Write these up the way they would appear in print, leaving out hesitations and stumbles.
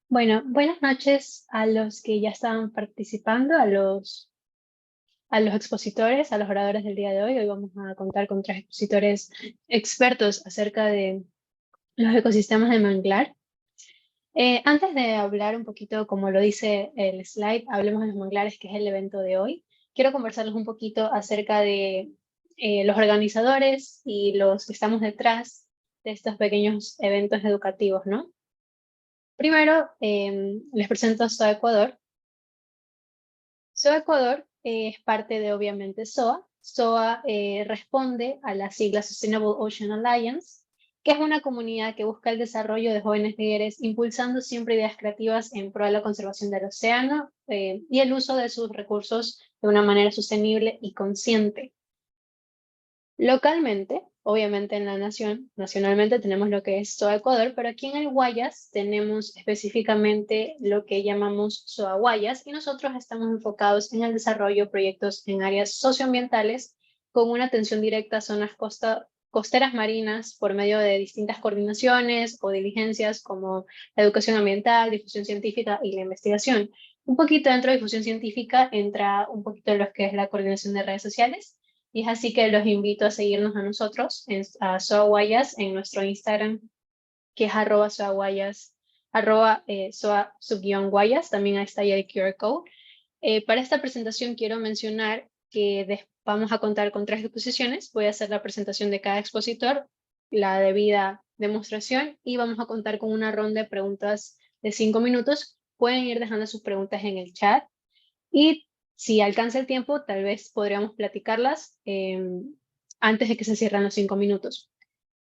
Bueno, buenas noches a los que ya estaban participando, a los expositores, a los oradores del día de hoy. Hoy vamos a contar con tres expositores expertos acerca de los ecosistemas de manglar. Antes de hablar un poquito, como lo dice el slide, hablemos de los manglares, que es el evento de hoy. Quiero conversarles un poquito acerca de los organizadores y los que estamos detrás de estos pequeños eventos educativos, ¿no? Primero, les presento a SOA Ecuador. SOA Ecuador es parte de, obviamente, SOA. SOA responde a la sigla Sustainable Ocean Alliance, que es una comunidad que busca el desarrollo de jóvenes líderes, impulsando siempre ideas creativas en pro de la conservación del océano y el uso de sus recursos de una manera sostenible y consciente. Localmente, obviamente en la nación, nacionalmente tenemos lo que es SOA Ecuador, pero aquí en el Guayas tenemos específicamente lo que llamamos SOA Guayas y nosotros estamos enfocados en el desarrollo de proyectos en áreas socioambientales con una atención directa a zonas costeras marinas por medio de distintas coordinaciones o diligencias como la educación ambiental, difusión científica y la investigación. Un poquito dentro de difusión científica entra un poquito lo que es la coordinación de redes sociales y es así que los invito a seguirnos a nosotros, a SOAGuayas, en nuestro Instagram, que es @SOAGuayas, @SOA_guayas, también ahí está ya el QR code. Para esta presentación quiero mencionar que vamos a contar con tres exposiciones. Voy a hacer la presentación de cada expositor, la debida demostración, y vamos a contar con una ronda de preguntas de 5 minutos. Pueden ir dejando sus preguntas en el chat y si alcanza el tiempo, tal vez podríamos platicarlas antes de que se cierren los 5 minutos.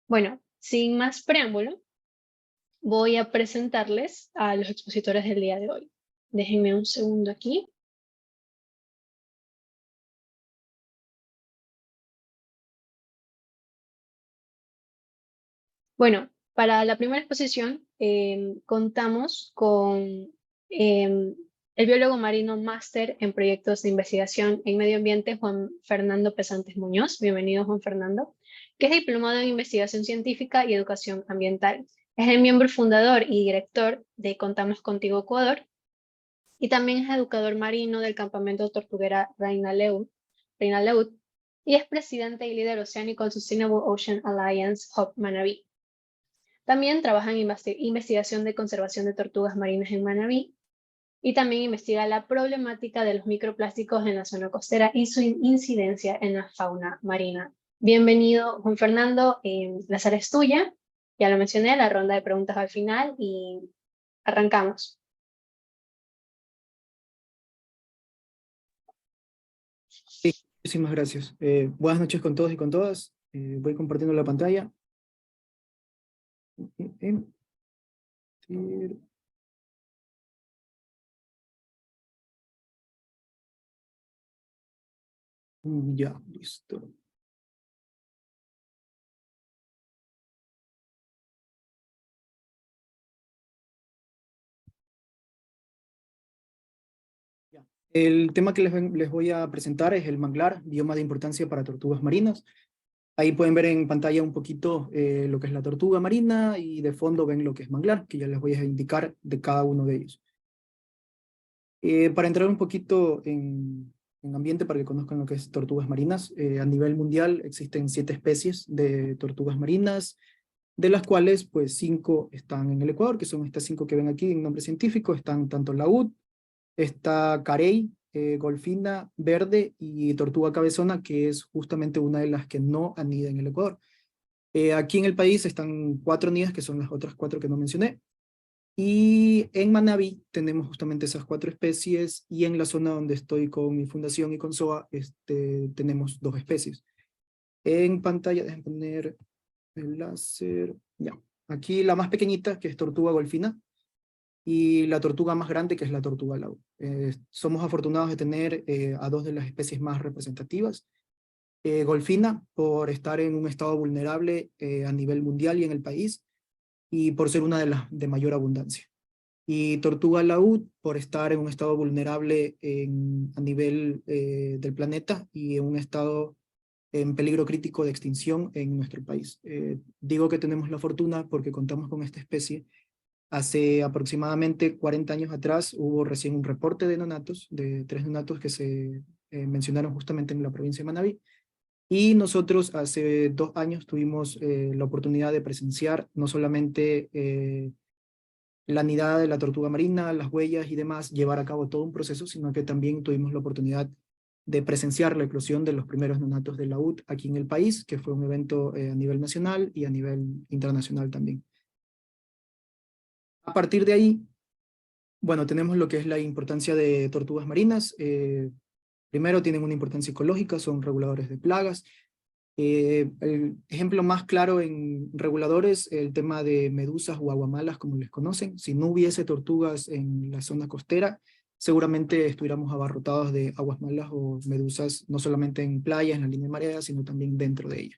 Bueno, sin más preámbulo, voy a presentarles a los expositores del día de hoy. Déjenme un segundo aquí. Bueno, para la primera exposición contamos con el biólogo marino máster en proyectos de investigación en medio ambiente, Juan Fernando Pesantes Muñoz. Bienvenido, Juan Fernando, que es diplomado en investigación científica y educación ambiental. Es el miembro fundador y director de Contamos Contigo Ecuador y también es educador marino del campamento tortuguera Reina Leud, y es presidente y líder oceánico del Sustainable Ocean Alliance Hub Manabí. También trabaja en investigación de conservación de tortugas marinas en Manabí y también investiga la problemática de los microplásticos en la zona costera y su incidencia en la fauna marina. Bienvenido, Juan Fernando. La sala es tuya. Ya lo mencioné, la ronda de preguntas al final y arrancamos. Sí, muchísimas gracias. Buenas noches con todos y con todas. Voy compartiendo la pantalla. Ya, listo. Ya. El tema que les voy a presentar es el manglar, bioma de importancia para tortugas marinas. Ahí pueden ver en pantalla un poquito lo que es la tortuga marina y de fondo ven lo que es manglar, que ya les voy a indicar de cada uno de ellos. Para entrar un poquito en ambiente, para que conozcan lo que es tortugas marinas, a nivel mundial existen 7 especies de tortugas marinas, de las cuales pues 5 están en el Ecuador, que son estas 5 que ven aquí en nombre científico. Están tanto laúd, está carey, golfina verde y tortuga cabezona, que es justamente una de las que no anida en el Ecuador. Aquí en el país están 4 nidas, que son las otras 4 que no mencioné, y en Manabí tenemos justamente esas 4 especies, y en la zona donde estoy con mi fundación y con SOA, tenemos 2 especies. En pantalla, déjenme poner el láser, ya. Aquí la más pequeñita, que es tortuga golfina, y la tortuga más grande, que es la tortuga laúd. Somos afortunados de tener a 2 de las especies más representativas. Golfina, por estar en un estado vulnerable a nivel mundial y en el país, y por ser una de las de mayor abundancia. Y tortuga laúd, por estar en un estado vulnerable a nivel del planeta y en un estado en peligro crítico de extinción en nuestro país. Digo que tenemos la fortuna porque contamos con esta especie Hace aproximadamente 40 años atrás hubo recién un reporte de neonatos, de 3 neonatos que se mencionaron justamente en la provincia de Manabí. Y nosotros hace 2 años tuvimos la oportunidad de presenciar no solamente la nidada de la tortuga marina, las huellas y demás, llevar a cabo todo un proceso, sino que también tuvimos la oportunidad de presenciar la eclosión de los primeros neonatos de la UT aquí en el país, que fue un evento a nivel nacional y a nivel internacional también. A partir de ahí, bueno, tenemos lo que es la importancia de tortugas marinas. Primero, tienen una importancia ecológica, son reguladores de plagas. El ejemplo más claro en reguladores, el tema de medusas o aguamalas, como les conocen. Si no hubiese tortugas en la zona costera, seguramente estuviéramos abarrotados de aguas malas o medusas, no solamente en playas, en la línea de marea, sino también dentro de ella.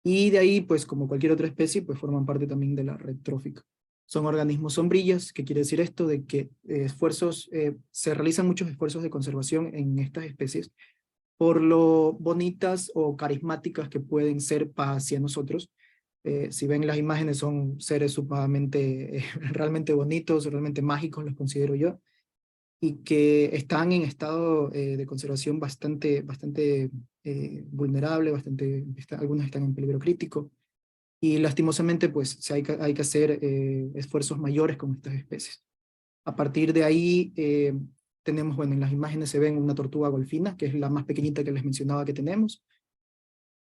Y de ahí, pues como cualquier otra especie, pues forman parte también de la red trófica. Son organismos sombrillas. ¿Qué quiere decir esto? De que se realizan muchos esfuerzos de conservación en estas especies por lo bonitas o carismáticas que pueden ser hacia nosotros. Si ven las imágenes, son seres sumamente, realmente bonitos, realmente mágicos, los considero yo, y que están en estado de conservación bastante vulnerable, algunos están en peligro crítico, y lastimosamente pues hay que hacer esfuerzos mayores con estas especies. A partir de ahí tenemos, bueno, en las imágenes se ven una tortuga golfina, que es la más pequeñita que les mencionaba que tenemos.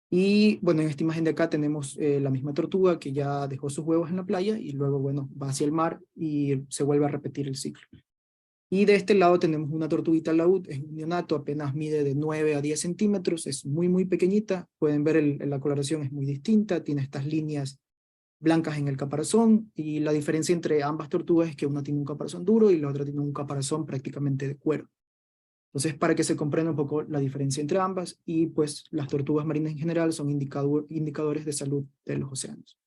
Y bueno, en esta imagen de acá tenemos la misma tortuga que ya dejó sus huevos en la playa y luego, bueno, va hacia el mar y se vuelve a repetir el ciclo. Y de este lado tenemos una tortuguita laúd, es un neonato, apenas mide de 9 a 10 centímetros, es muy pequeñita. Pueden ver la coloración es muy distinta, tiene estas líneas blancas en el caparazón, y la diferencia entre ambas tortugas es que una tiene un caparazón duro y la otra tiene un caparazón prácticamente de cuero. Entonces, para que se comprenda un poco la diferencia entre ambas, y pues las tortugas marinas en general son indicadores de salud de los océanos.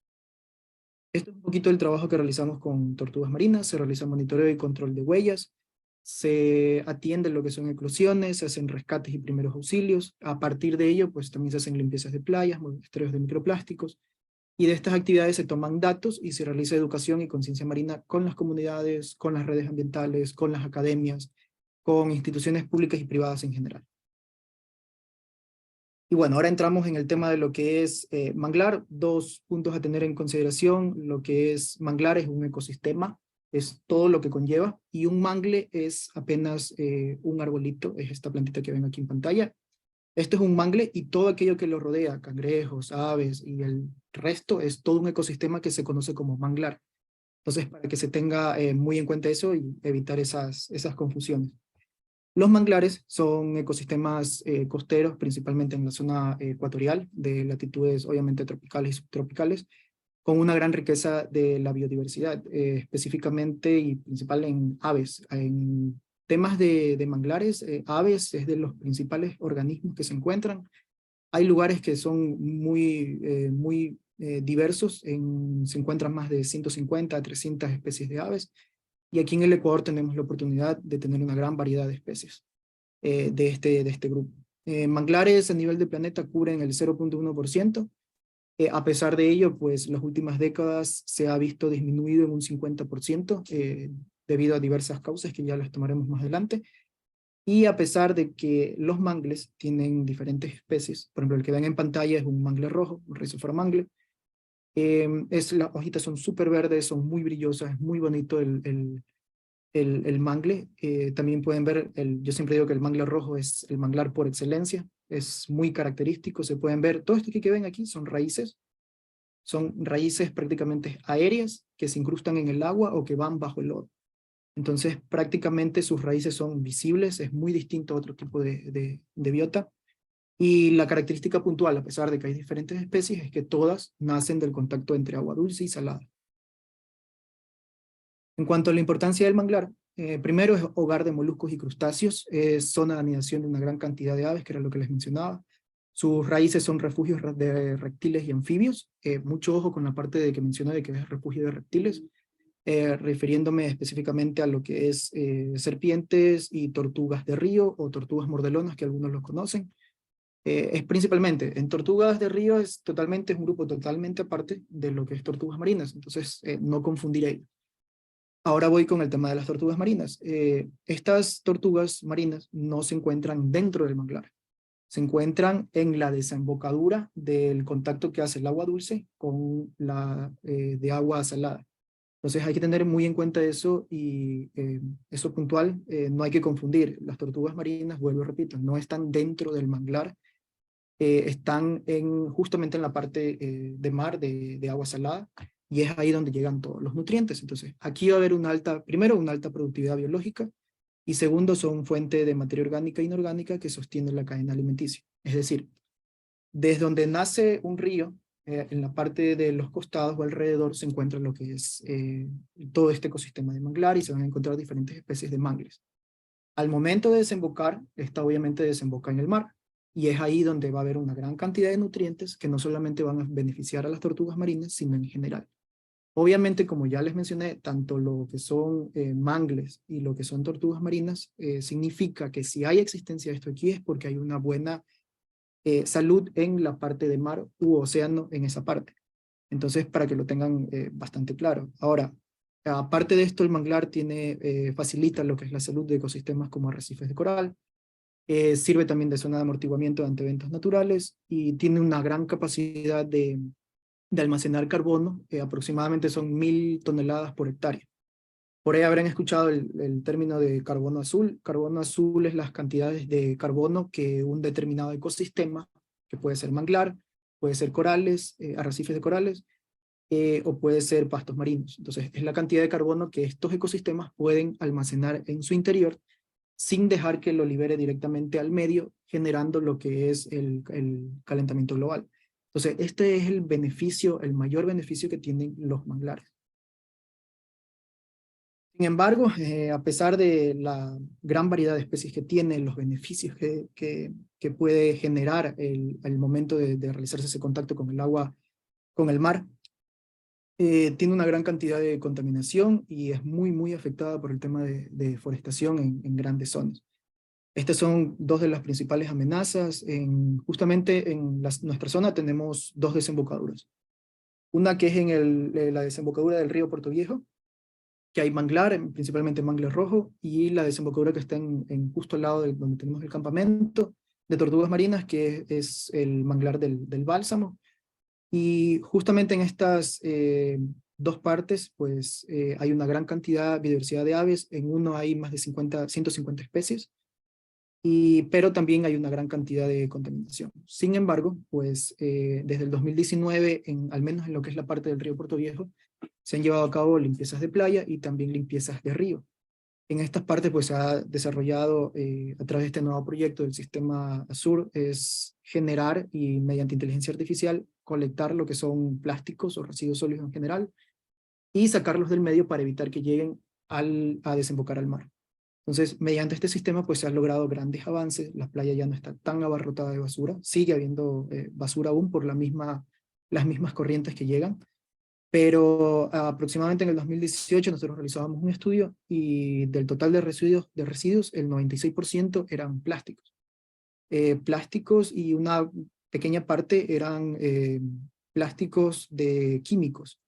Esto es un poquito el trabajo que realizamos con tortugas marinas. Se realiza monitoreo y control de huellas, se atiende lo que son eclosiones, se hacen rescates y primeros auxilios. A partir de ello, pues también se hacen limpiezas de playas, muestreos de microplásticos, y de estas actividades se toman datos y se realiza educación y conciencia marina con las comunidades, con las redes ambientales, con las academias, con instituciones públicas y privadas en general. Y bueno, ahora entramos en el tema de lo que es manglar. 2 puntos a tener en consideración. Lo que es manglar es un ecosistema, es todo lo que conlleva, y un mangle es apenas un arbolito, es esta plantita que ven aquí en pantalla. Esto es un mangle y todo aquello que lo rodea, cangrejos, aves y el resto, es todo un ecosistema que se conoce como manglar. Entonces, para que se tenga muy en cuenta eso y evitar esas confusiones. Los manglares son ecosistemas costeros, principalmente en la zona ecuatorial, de latitudes obviamente tropicales y subtropicales, con una gran riqueza de la biodiversidad, específicamente y principal en aves. En temas de manglares, aves es de los principales organismos que se encuentran. Hay lugares que son muy diversos, se encuentran más de 150 a 300 especies de aves, y aquí en el Ecuador tenemos la oportunidad de tener una gran variedad de especies de este grupo. Manglares a nivel de planeta cubren el 0.1%. A pesar de ello, pues las últimas décadas se ha visto disminuido en un 50% debido a diversas causas que ya las tomaremos más adelante. Y a pesar de que los mangles tienen diferentes especies, por ejemplo el que ven en pantalla es un mangle rojo, un Rhizophora mangle, las hojitas son súper verdes, son muy brillosas, es muy bonito el mangle. También pueden ver, yo siempre digo que el mangle rojo es el manglar por excelencia, es muy característico. Se pueden ver, todo esto que ven aquí son raíces prácticamente aéreas que se incrustan en el agua o que van bajo el lodo. Entonces prácticamente sus raíces son visibles, es muy distinto a otro tipo de biota. Y la característica puntual, a pesar de que hay diferentes especies, es que todas nacen del contacto entre agua dulce y salada. En cuanto a la importancia del manglar, primero es hogar de moluscos y crustáceos, es zona de anidación de una gran cantidad de aves, que era lo que les mencionaba. Sus raíces son refugios de reptiles y anfibios. Mucho ojo con la parte de que mencioné de que es refugio de reptiles, refiriéndome específicamente a lo que es serpientes y tortugas de río o tortugas mordelonas, que algunos los conocen. Es principalmente en tortugas de río, es un grupo totalmente aparte de lo que es tortugas marinas, entonces no confundir ello. Ahora voy con el tema de las tortugas marinas. Estas tortugas marinas no se encuentran dentro del manglar, se encuentran en la desembocadura del contacto que hace el agua dulce con la de agua salada. Entonces hay que tener muy en cuenta eso y eso puntual, no hay que confundir. Las tortugas marinas, vuelvo y repito, no están dentro del manglar, están justamente en la parte de mar de agua salada y es ahí donde llegan todos los nutrientes. Entonces aquí va a haber primero una alta productividad biológica y segundo son fuente de materia orgánica e inorgánica que sostiene la cadena alimenticia. Es decir, desde donde nace un río, en la parte de los costados o alrededor se encuentra lo que es todo este ecosistema de manglar y se van a encontrar diferentes especies de mangles. Al momento de desembocar, esta obviamente desemboca en el mar y es ahí donde va a haber una gran cantidad de nutrientes que no solamente van a beneficiar a las tortugas marinas, sino en general. Obviamente, como ya les mencioné, tanto lo que son mangles y lo que son tortugas marinas, significa que si hay existencia de esto aquí es porque hay una buena salud en la parte de mar u océano en esa parte. Entonces, para que lo tengan bastante claro. Ahora, aparte de esto, el manglar facilita lo que es la salud de ecosistemas como arrecifes de coral, sirve también de zona de amortiguamiento ante eventos naturales y tiene una gran capacidad de almacenar carbono, aproximadamente son 1000 toneladas por hectárea. Por ahí habrán escuchado el término de carbono azul. Carbono azul es las cantidades de carbono que un determinado ecosistema, que puede ser manglar, puede ser corales, arrecifes de corales, o puede ser pastos marinos. Entonces, es la cantidad de carbono que estos ecosistemas pueden almacenar en su interior sin dejar que lo libere directamente al medio, generando lo que es el calentamiento global. Entonces, este es el beneficio, el mayor beneficio que tienen los manglares. Sin embargo, a pesar de la gran variedad de especies que tiene, los beneficios que puede generar el momento de realizarse ese contacto con el agua, con el mar, tiene una gran cantidad de contaminación y es muy afectada por el tema de deforestación en grandes zonas. Estas son dos de las principales amenazas. Justamente en nuestra zona tenemos dos desembocaduras. Una que es en la desembocadura del río Puerto Viejo, que hay manglar, principalmente manglar rojo, y la desembocadura que está justo al lado de donde tenemos el campamento de tortugas marinas, que es el manglar del Bálsamo. Y justamente en estas dos partes, pues hay una gran cantidad, biodiversidad de aves. En uno hay más de 150 especies, pero también hay una gran cantidad de contaminación. Sin embargo, pues desde el 2019, al menos en lo que es la parte del río Puerto Viejo, se han llevado a cabo limpiezas de playa y también limpiezas de río. En estas partes pues se ha desarrollado a través de este nuevo proyecto del sistema Azur, es generar y mediante inteligencia artificial colectar lo que son plásticos o residuos sólidos en general y sacarlos del medio para evitar que lleguen a desembocar al mar. Entonces, mediante este sistema pues se han logrado grandes avances, la playa ya no está tan abarrotada de basura, sigue habiendo basura aún por las mismas corrientes que llegan, pero aproximadamente en el 2018 nosotros realizábamos un estudio y del total de residuos el 96% eran plásticos. Plásticos y una pequeña parte eran plásticos de químicos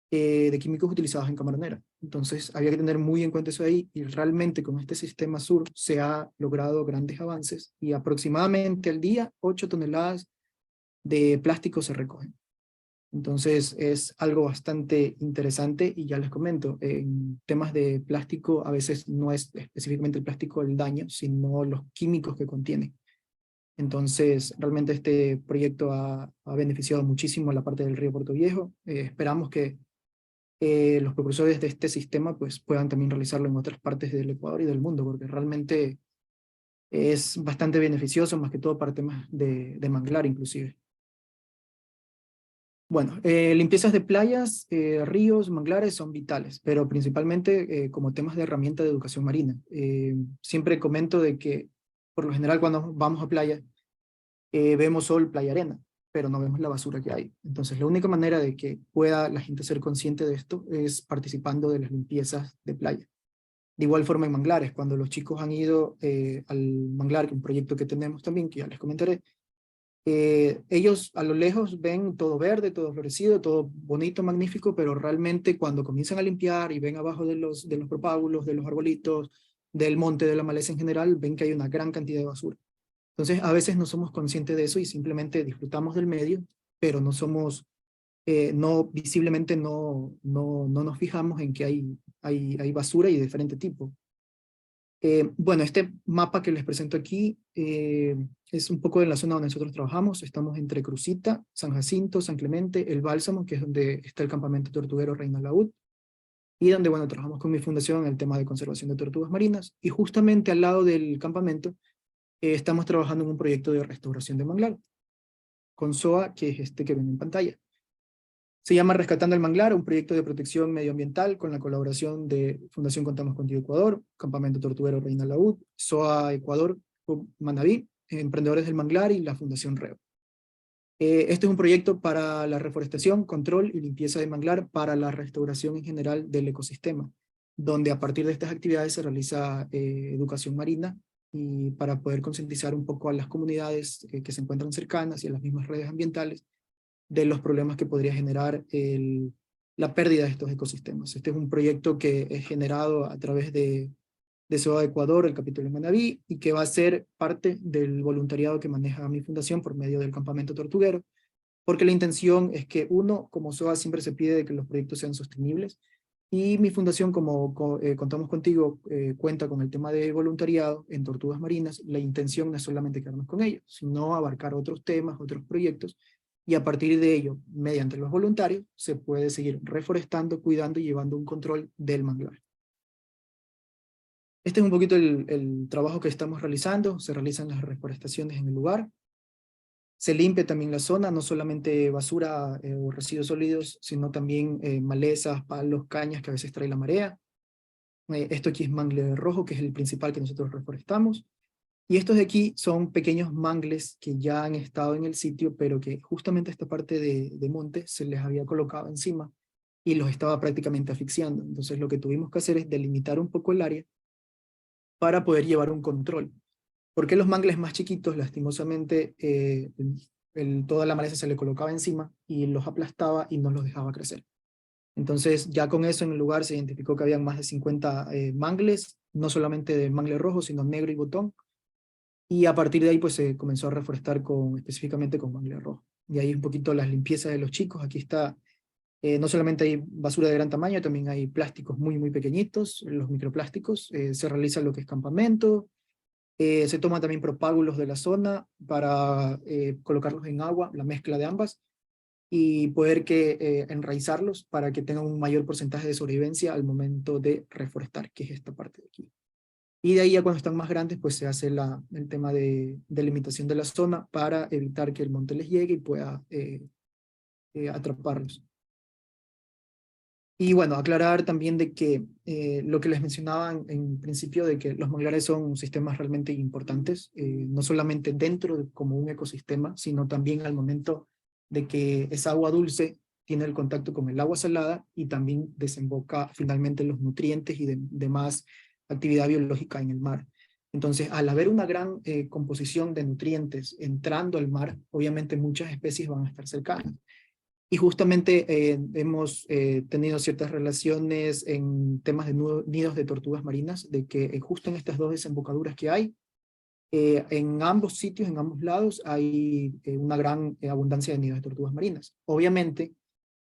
utilizados en camaronera. Entonces había que tener muy en cuenta eso ahí y realmente con este sistema Sur se ha logrado grandes avances y aproximadamente al día 8 toneladas de plástico se recogen. Entonces es algo bastante interesante y ya les comento, en temas de plástico a veces no es específicamente el plástico el daño, sino los químicos que contiene. Entonces realmente este proyecto ha beneficiado muchísimo a la parte del río Puerto Viejo. Esperamos que los precursores de este sistema pues puedan también realizarlo en otras partes del Ecuador y del mundo, porque realmente es bastante beneficioso, más que todo para temas de manglar inclusive. Bueno, limpiezas de playas, ríos, manglares son vitales, pero principalmente como temas de herramienta de educación marina. Siempre comento de que, por lo general, cuando vamos a playa, vemos sol, playa, arena, pero no vemos la basura que hay. Entonces, la única manera de que pueda la gente ser consciente de esto es participando de las limpiezas de playa. De igual forma en manglares, cuando los chicos han ido al manglar, que es un proyecto que tenemos también, que ya les comentaré, Ellos a lo lejos ven todo verde, todo florecido, todo bonito, magnífico, pero realmente cuando comienzan a limpiar y ven abajo de los propágulos, de los arbolitos, del monte, de la maleza en general, ven que hay una gran cantidad de basura. Entonces, a veces no somos conscientes de eso y simplemente disfrutamos del medio, pero no somos, no, visiblemente no nos fijamos en que hay basura y de diferente tipo. Bueno, este mapa que les presento aquí es un poco de la zona donde nosotros trabajamos. Estamos entre Crucita, San Jacinto, San Clemente, El Bálsamo, que es donde está el campamento tortuguero Reina Laúd, y donde, bueno, trabajamos con mi fundación en el tema de conservación de tortugas marinas. Y justamente al lado del campamento estamos trabajando en un proyecto de restauración de manglar, con SOA, que es este que ven en pantalla. Se llama Rescatando el Manglar, un proyecto de protección medioambiental con la colaboración de Fundación Contamos Contigo Ecuador, Campamento Tortuguero Reina Laúd, SOA Ecuador, Manabí, Emprendedores del Manglar y la Fundación REO. Este es un proyecto para la reforestación, control y limpieza de manglar para la restauración en general del ecosistema, donde a partir de estas actividades se realiza educación marina y para poder concientizar un poco a las comunidades que se encuentran cercanas y a las mismas redes ambientales de los problemas que podría generar la pérdida de estos ecosistemas. Este es un proyecto que es generado a través de SOA Ecuador, el capítulo de Manabí, y que va a ser parte del voluntariado que maneja mi fundación por medio del campamento tortuguero, porque la intención es que uno, como SOA siempre se pide de que los proyectos sean sostenibles, y mi fundación, como Contamos Contigo, cuenta con el tema de voluntariado en tortugas marinas. La intención no es solamente quedarnos con ellos, sino abarcar otros temas, otros proyectos, y a partir de ello, mediante los voluntarios, se puede seguir reforestando, cuidando y llevando un control del manglar. Este es un poquito el trabajo que estamos realizando. Se realizan las reforestaciones en el lugar. Se limpia también la zona, no solamente basura o residuos sólidos, sino también malezas, palos, cañas que a veces trae la marea. Esto aquí es mangle rojo, que es el principal que nosotros reforestamos. Y estos de aquí son pequeños mangles que ya han estado en el sitio, pero que justamente esta parte de monte se les había colocado encima y los estaba prácticamente asfixiando. Entonces lo que tuvimos que hacer es delimitar un poco el área para poder llevar un control. Porque los mangles más chiquitos, lastimosamente, toda la maleza se le colocaba encima y los aplastaba y no los dejaba crecer. Entonces, ya con eso en el lugar se identificó que habían más de 50 mangles, no solamente de mangle rojo, sino negro y botón. Y a partir de ahí, pues se comenzó a reforestar específicamente con mangle rojo. Y ahí un poquito las limpiezas de los chicos. Aquí está, no solamente hay basura de gran tamaño, también hay plásticos muy, muy pequeñitos, los microplásticos. Se realiza lo que es campamento. Se toman también propágulos de la zona para colocarlos en agua, la mezcla de ambas, y poder enraizarlos para que tengan un mayor porcentaje de sobrevivencia al momento de reforestar, que es esta parte de aquí. Y de ahí ya cuando están más grandes, pues se hace el tema de delimitación de la zona para evitar que el monte les llegue y pueda atraparlos. Y bueno, aclarar también de que lo que les mencionaba en principio, de que los manglares son sistemas realmente importantes, no solamente dentro como un ecosistema, sino también al momento de que esa agua dulce tiene el contacto con el agua salada y también desemboca finalmente los nutrientes y demás actividad biológica en el mar. Entonces, al haber una gran composición de nutrientes entrando al mar, obviamente muchas especies van a estar cercanas. Y justamente hemos tenido ciertas relaciones en temas de nidos de tortugas marinas, de que justo en estas dos desembocaduras que hay, en ambos sitios, en ambos lados, hay una gran abundancia de nidos de tortugas marinas. Obviamente,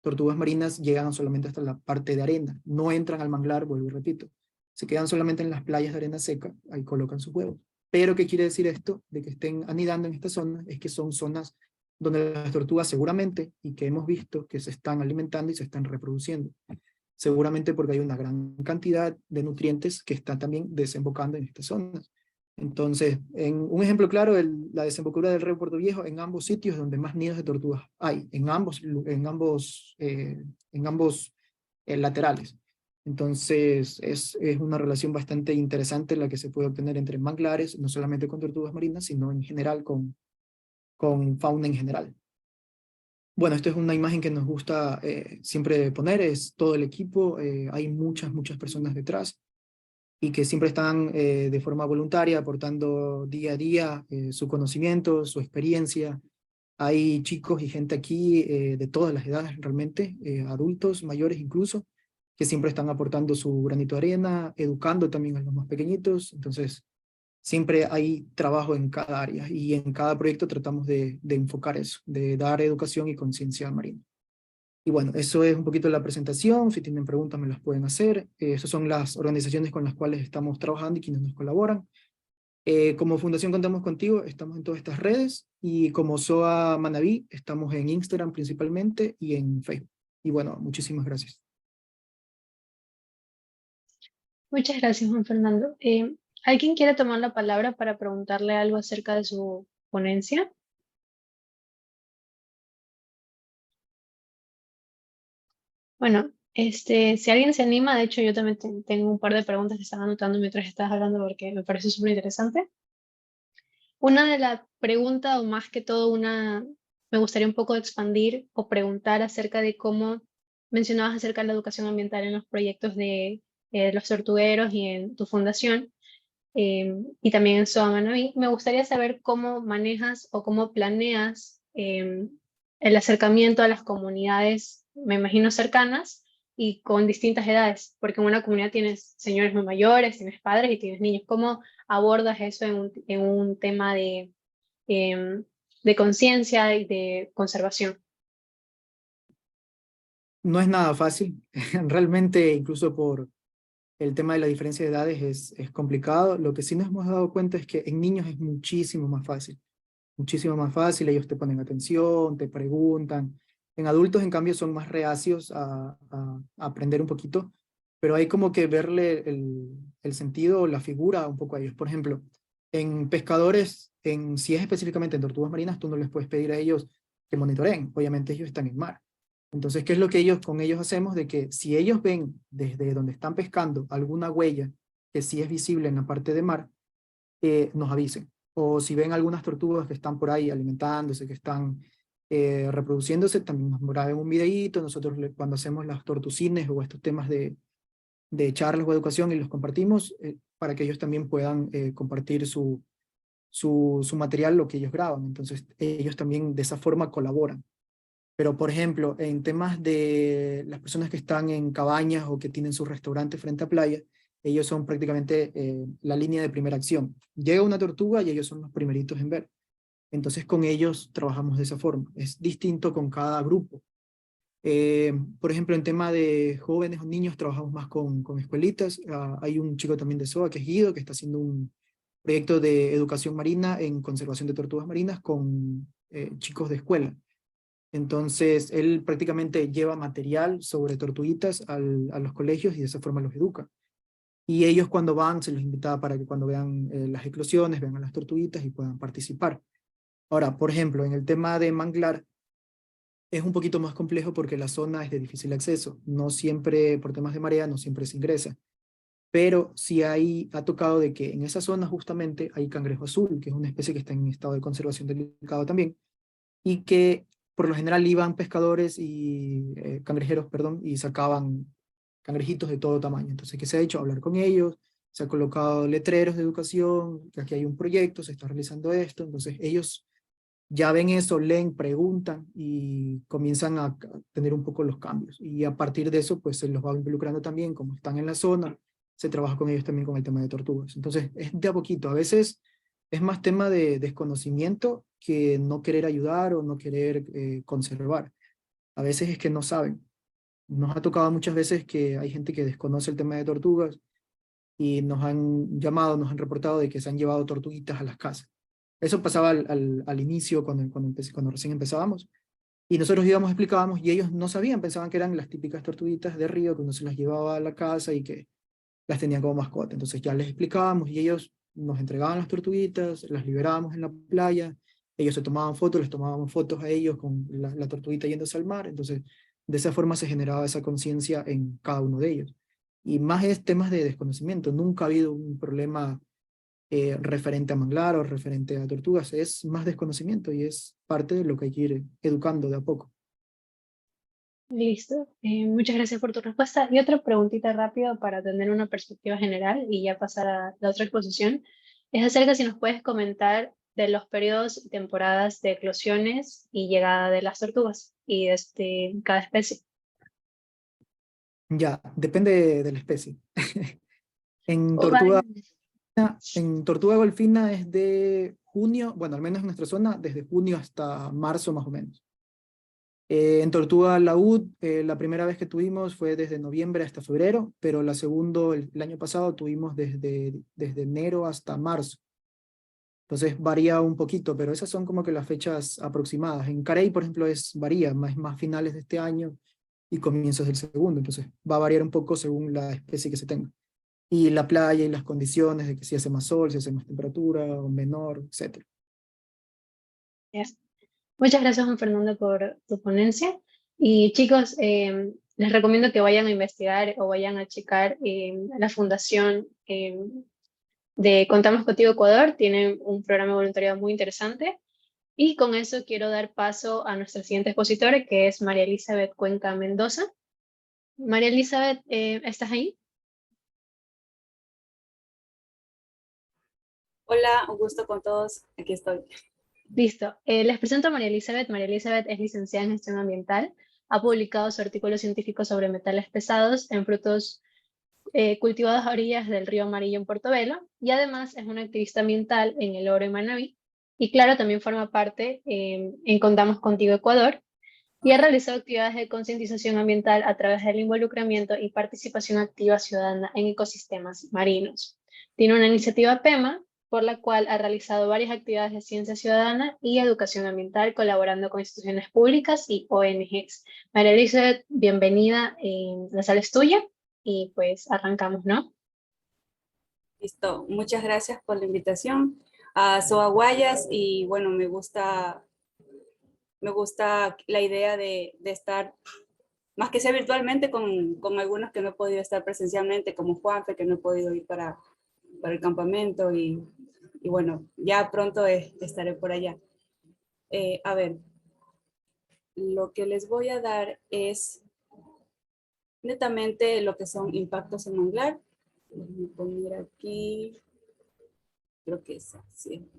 tortugas marinas llegan solamente hasta la parte de arena, no entran al manglar, vuelvo y repito. Se quedan solamente en las playas de arena seca, ahí colocan sus huevos. Pero, ¿qué quiere decir esto? De que estén anidando en esta zona, es que son zonas donde las tortugas seguramente, y que hemos visto que se están alimentando y se están reproduciendo. Seguramente porque hay una gran cantidad de nutrientes que están también desembocando en estas zonas. Entonces, en un ejemplo claro, la desembocadura del río Puerto Viejo, en ambos sitios donde más nidos de tortugas hay, en ambos laterales. Entonces, es una relación bastante interesante la que se puede obtener entre manglares, no solamente con tortugas marinas, sino en general con fauna en general. Bueno, esta es una imagen que nos gusta siempre poner, es todo el equipo, hay muchas personas detrás y que siempre están de forma voluntaria aportando día a día su conocimiento, su experiencia Hay chicos y gente aquí de todas las edades realmente, adultos, mayores incluso, que siempre están aportando su granito de arena, educando también a los más pequeñitos. Entonces, siempre hay trabajo en cada área y en cada proyecto tratamos de enfocar eso, de dar educación y conciencia marina. Y bueno, eso es un poquito la presentación. Si tienen preguntas me las pueden hacer. Esas son las organizaciones con las cuales estamos trabajando y quienes nos colaboran. Como Fundación Contamos Contigo, estamos en todas estas redes y como SOA Manabí, estamos en Instagram principalmente y en Facebook. Y bueno, muchísimas gracias. Muchas gracias, Juan Fernando. ¿Alguien quiere tomar la palabra para preguntarle algo acerca de su ponencia? Bueno, si alguien se anima, de hecho yo también tengo un par de preguntas que estaba anotando mientras estabas hablando porque me parece súper interesante. Una de las preguntas, o más que todo me gustaría un poco expandir o preguntar acerca de cómo mencionabas acerca de la educación ambiental en los proyectos de los tortugueros y en tu fundación, y también en SOA Manaví. Me gustaría saber cómo manejas o cómo planeas el acercamiento a las comunidades, me imagino cercanas, y con distintas edades, porque en una comunidad tienes señores muy mayores, tienes padres y tienes niños. ¿Cómo abordas eso en un tema em, de conciencia y de conservación? No es nada fácil, realmente incluso por el tema de la diferencia de edades es complicado. Lo que sí nos hemos dado cuenta es que en niños es muchísimo más fácil, ellos te ponen atención, te preguntan. En adultos, en cambio, son más reacios a aprender un poquito, pero hay como que verle el sentido, la figura un poco a ellos. Por ejemplo, en pescadores, si es específicamente en tortugas marinas, tú no les puedes pedir a ellos que monitoreen, obviamente ellos están en mar. Entonces, ¿qué es lo que con ellos hacemos? De que si ellos ven desde donde están pescando alguna huella que sí es visible en la parte de mar, nos avisen. O si ven algunas tortugas que están por ahí alimentándose, que están reproduciéndose, también nos graben un videíto. Nosotros cuando hacemos las tortucines o estos temas de charlas o educación y los compartimos para que ellos también puedan compartir su material, lo que ellos graban. Entonces ellos también de esa forma colaboran. Pero, por ejemplo, en temas de las personas que están en cabañas o que tienen su restaurante frente a playa, ellos son prácticamente la línea de primera acción. Llega una tortuga y ellos son los primeritos en ver. Entonces, con ellos trabajamos de esa forma. Es distinto con cada grupo. Por ejemplo, en tema de jóvenes o niños, trabajamos más con escuelitas. Hay un chico también de SOA, que es Guido, que está haciendo un proyecto de educación marina en conservación de tortugas marinas con chicos de escuela. Entonces, él prácticamente lleva material sobre tortuguitas a los colegios y de esa forma los educa. Y ellos cuando van, se los invita para que cuando vean las eclosiones, vean a las tortuguitas y puedan participar. Ahora, por ejemplo, en el tema de manglar, es un poquito más complejo porque la zona es de difícil acceso. No siempre, por temas de marea, no siempre se ingresa. Pero sí ha tocado de que en esa zona justamente hay cangrejo azul, que es una especie que está en estado de conservación delicado también, y que por lo general iban pescadores y cangrejeros, perdón, y sacaban cangrejitos de todo tamaño. Entonces, ¿qué se ha hecho? Hablar con ellos, se ha colocado letreros de educación, que aquí hay un proyecto, se está realizando esto, entonces ellos ya ven eso, leen, preguntan y comienzan a tener un poco los cambios. Y a partir de eso, pues se los va involucrando también, como están en la zona, se trabaja con ellos también con el tema de tortugas. Entonces, es de a poquito. A veces es más tema de desconocimiento que no querer ayudar o no querer conservar. A veces es que no saben. Nos ha tocado muchas veces que hay gente que desconoce el tema de tortugas y nos han llamado, nos han reportado de que se han llevado tortuguitas a las casas. Eso pasaba al inicio, cuando recién empezábamos, y nosotros íbamos, explicábamos, y ellos no sabían, pensaban que eran las típicas tortuguitas de río, que uno se las llevaba a la casa y que las tenían como mascota. Entonces ya les explicábamos y ellos nos entregaban las tortuguitas, las liberábamos en la playa, ellos se tomaban fotos, les tomábamos fotos a ellos con la tortuguita yéndose al mar. Entonces, de esa forma se generaba esa conciencia en cada uno de ellos. Y más es temas de desconocimiento. Nunca ha habido un problema referente a manglar o referente a tortugas. Es más desconocimiento y es parte de lo que hay que ir educando de a poco. Listo. Muchas gracias por tu respuesta. Y otra preguntita rápida para tener una perspectiva general y ya pasar a la otra exposición. Es acerca si nos puedes comentar de los periodos y temporadas de eclosiones y llegada de las tortugas y cada especie. Ya, depende de la especie. En Oh, tortuga, vale. en tortuga golfina es de junio, bueno, al menos en nuestra zona, desde junio hasta marzo más o menos. En tortuga laúd, la primera vez que tuvimos fue desde noviembre hasta febrero, pero la segunda, el año pasado, tuvimos desde enero hasta marzo. Entonces varía un poquito, pero esas son como que las fechas aproximadas. En Carey, por ejemplo, varía, más finales de este año y comienzos del segundo. Entonces va a variar un poco según la especie que se tenga. Y la playa y las condiciones de que si hace más sol, si hace más temperatura o menor, etc. Yes. Muchas gracias, Juan Fernando, por tu ponencia. Y chicos, les recomiendo que vayan a investigar o vayan a checar la fundación de Contamos Contigo Ecuador. Tienen un programa de voluntariado muy interesante. Y con eso quiero dar paso a nuestra siguiente expositora, que es María Elizabeth Cuenca Mendoza. María Elizabeth, ¿estás ahí? Hola, un gusto con todos. Aquí estoy. Listo. Les presento a María Elizabeth. María Elizabeth es licenciada en gestión ambiental. Ha publicado su artículo científico sobre metales pesados en frutos cultivados a orillas del río Amarillo en Portobelo. Y además es una activista ambiental en El Oro y Manabí. Y claro, también forma parte en Contamos Contigo Ecuador. Y ha realizado actividades de concientización ambiental a través del involucramiento y participación activa ciudadana en ecosistemas marinos. Tiene una iniciativa PEMA, por la cual ha realizado varias actividades de ciencia ciudadana y educación ambiental, colaborando con instituciones públicas y ONGs. María Elizabeth, bienvenida, la sala es tuya y pues arrancamos, ¿no? Listo. Muchas gracias por la invitación a SOA Guayas y bueno, me gusta la idea de estar, más que sea virtualmente, con algunos que no he podido estar presencialmente, como Juanfe, que no he podido ir para el campamento y bueno, ya pronto estaré por allá. A ver, lo que les voy a dar es netamente lo que son impactos en manglar. Voy a poner aquí, creo que es así.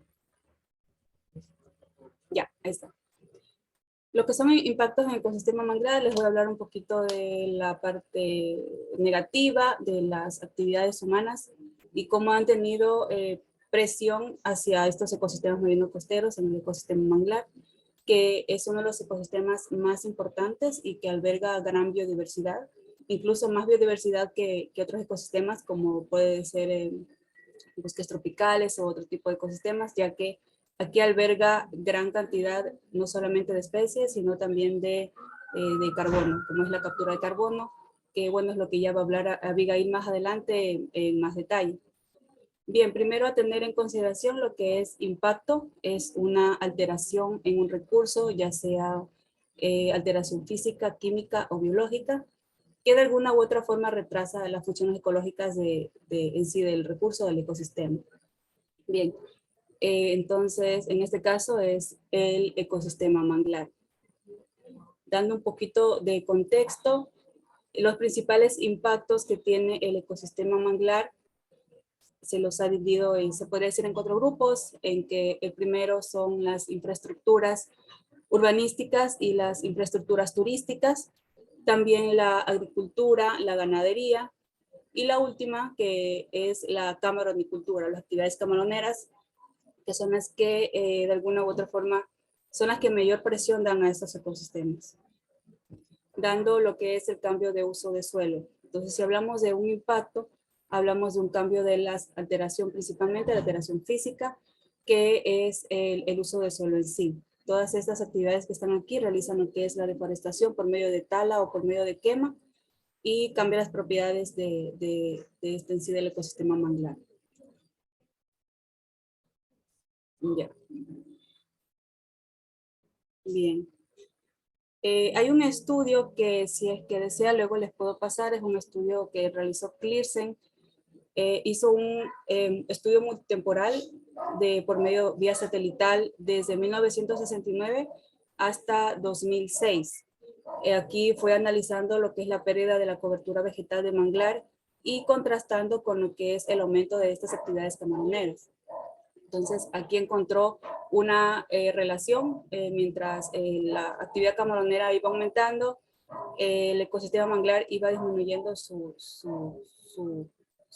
Ya, ahí está. Lo que son impactos en el ecosistema manglar, les voy a hablar un poquito de la parte negativa de las actividades humanas y cómo han tenido presión hacia estos ecosistemas marinos costeros en el ecosistema manglar, que es uno de los ecosistemas más importantes y que alberga gran biodiversidad, incluso más biodiversidad que otros ecosistemas, como puede ser bosques tropicales o otro tipo de ecosistemas, ya que aquí alberga gran cantidad no solamente de especies, sino también de carbono, como es la captura de carbono, que bueno, es lo que ya va a hablar Abigail más adelante en más detalle. Bien, primero a tener en consideración lo que es impacto, es una alteración en un recurso, ya sea alteración física, química o biológica, que de alguna u otra forma retrasa las funciones ecológicas en sí del recurso del ecosistema. Bien, entonces en este caso es el ecosistema manglar. Dando un poquito de contexto, los principales impactos que tiene el ecosistema manglar se los ha dividido, se podría decir, en 4 grupos, en que el primero son las infraestructuras urbanísticas y las infraestructuras turísticas, también la agricultura, la ganadería, y la última que es la camaronicultura, las actividades camaroneras, que son las que de alguna u otra forma son las que mayor presión dan a estos ecosistemas, dando lo que es el cambio de uso de suelo. Entonces, si hablamos de un impacto, hablamos de un cambio de la alteración, principalmente la alteración física, que es el uso del suelo en sí. Todas estas actividades que están aquí realizan lo que es la deforestación por medio de tala o por medio de quema y cambia las propiedades de este en sí del ecosistema manglar. Ya. Bien. Hay un estudio que si es que desea luego les puedo pasar, es un estudio que realizó Clearsen, hizo un estudio multitemporal por medio vía satelital desde 1969 hasta 2006. Aquí fue analizando lo que es la pérdida de la cobertura vegetal de manglar y contrastando con lo que es el aumento de estas actividades camaroneras. Entonces, aquí encontró una relación mientras la actividad camaronera iba aumentando, el ecosistema manglar iba disminuyendo sus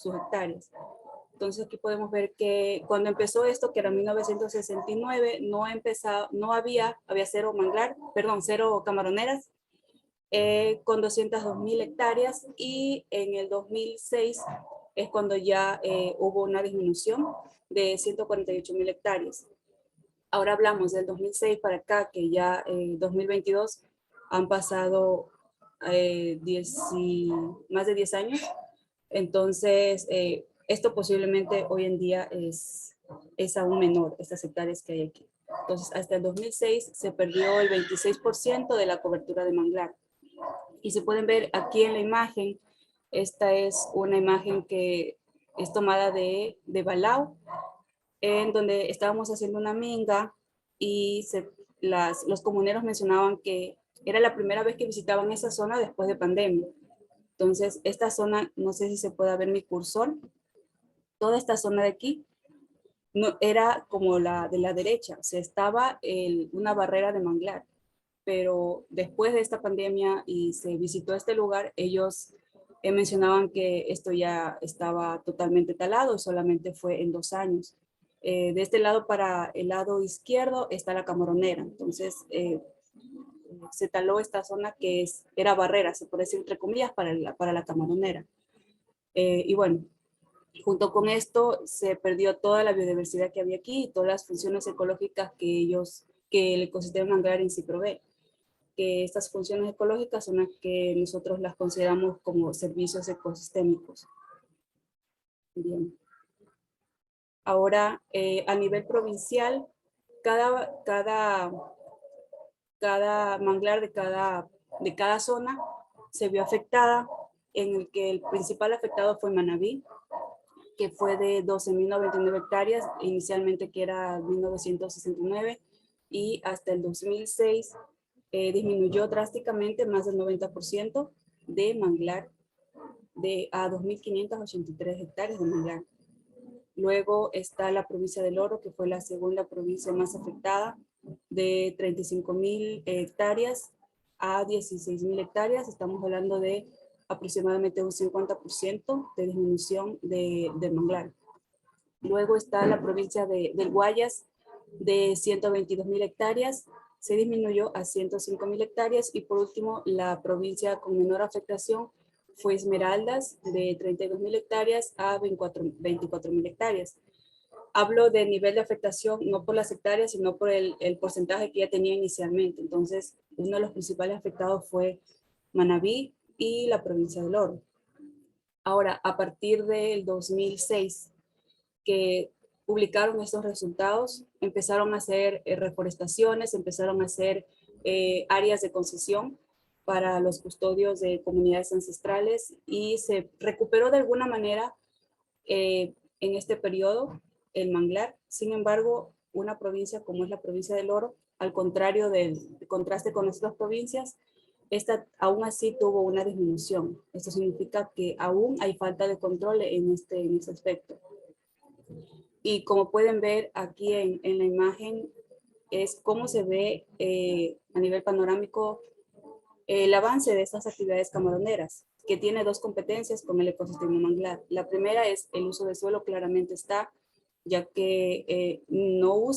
hectáreas. Entonces, aquí podemos ver que cuando empezó esto, que era 1969, había cero camaroneras, con 202.000 hectáreas, y en el 2006 es cuando ya hubo una disminución de 148.000 hectáreas. Ahora hablamos del 2006 para acá, que ya en 2022 han pasado más de 10 años. Entonces, esto posiblemente hoy en día es aún menor, estas hectáreas que hay aquí. Entonces, hasta el 2006 se perdió el 26% de la cobertura de manglar. Y se pueden ver aquí en la imagen, esta es una imagen que es tomada de Balao, en donde estábamos haciendo una minga y los comuneros mencionaban que era la primera vez que visitaban esa zona después de pandemia. Entonces, esta zona, no sé si se puede ver mi cursor, toda esta zona de aquí no, era como la de la derecha, o sea, estaba una barrera de manglar, pero después de esta pandemia y se visitó este lugar, ellos mencionaban que esto ya estaba totalmente talado y solamente fue en 2 años. De este lado para el lado izquierdo está la camaronera, entonces se taló esta zona que era barrera, se puede decir entre comillas, para la camaronera. Y bueno, junto con esto se perdió toda la biodiversidad que había aquí y todas las funciones ecológicas que el ecosistema manglar en sí provee. Que estas funciones ecológicas son las que nosotros las consideramos como servicios ecosistémicos. Bien. Ahora, a nivel provincial, cada manglar de cada zona se vio afectada, en el que el principal afectado fue Manabí, que fue de 12.099 hectáreas, inicialmente que era 1969, y hasta el 2006 disminuyó drásticamente más del 90% de manglar a 2.583 hectáreas de manglar. Luego está la provincia del Oro, que fue la segunda provincia más afectada, de 35.000 hectáreas a 16.000 hectáreas. Estamos hablando de aproximadamente un 50% de disminución de manglar. Luego está la provincia del Guayas, de 122.000 hectáreas, se disminuyó a 105.000 hectáreas. Y por último, la provincia con menor afectación fue Esmeraldas, de 32.000 hectáreas a 24.000 hectáreas. Hablo de nivel de afectación no por las hectáreas, sino por el porcentaje que ya tenía inicialmente. Entonces, uno de los principales afectados fue Manabí y la provincia del Oro. Ahora, a partir del 2006, que publicaron estos resultados, empezaron a hacer reforestaciones, empezaron a hacer áreas de concesión para los custodios de comunidades ancestrales, y se recuperó de alguna manera en este periodo el manglar. Sin embargo, una provincia como es la provincia del Oro, al contrario del contraste con otras provincias, esta aún así tuvo una disminución. Esto significa que aún hay falta de control en este aspecto. Y como pueden ver aquí en la imagen, es cómo se ve a nivel panorámico el avance de estas actividades camaroneras, que tiene dos competencias con el ecosistema manglar. La primera es el uso del suelo, claramente está, ya que no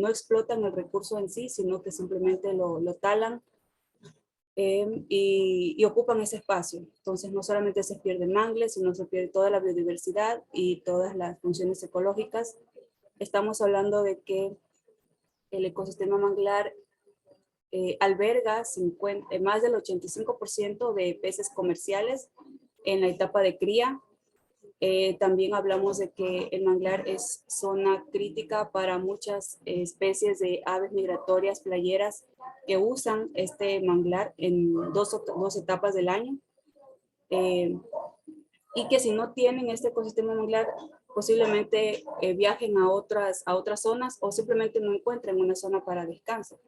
explotan el recurso en sí, sino que simplemente lo talan y ocupan ese espacio. Entonces no solamente se pierde el mangle, sino se pierde toda la biodiversidad y todas las funciones ecológicas. Estamos hablando de que el ecosistema manglar alberga más del 85% de peces comerciales en la etapa de cría. También hablamos de que el manglar es zona crítica para muchas especies de aves migratorias playeras que usan este manglar en dos etapas del año. Y que si no tienen este ecosistema manglar, posiblemente viajen a otras zonas o simplemente no encuentren una zona para descanso.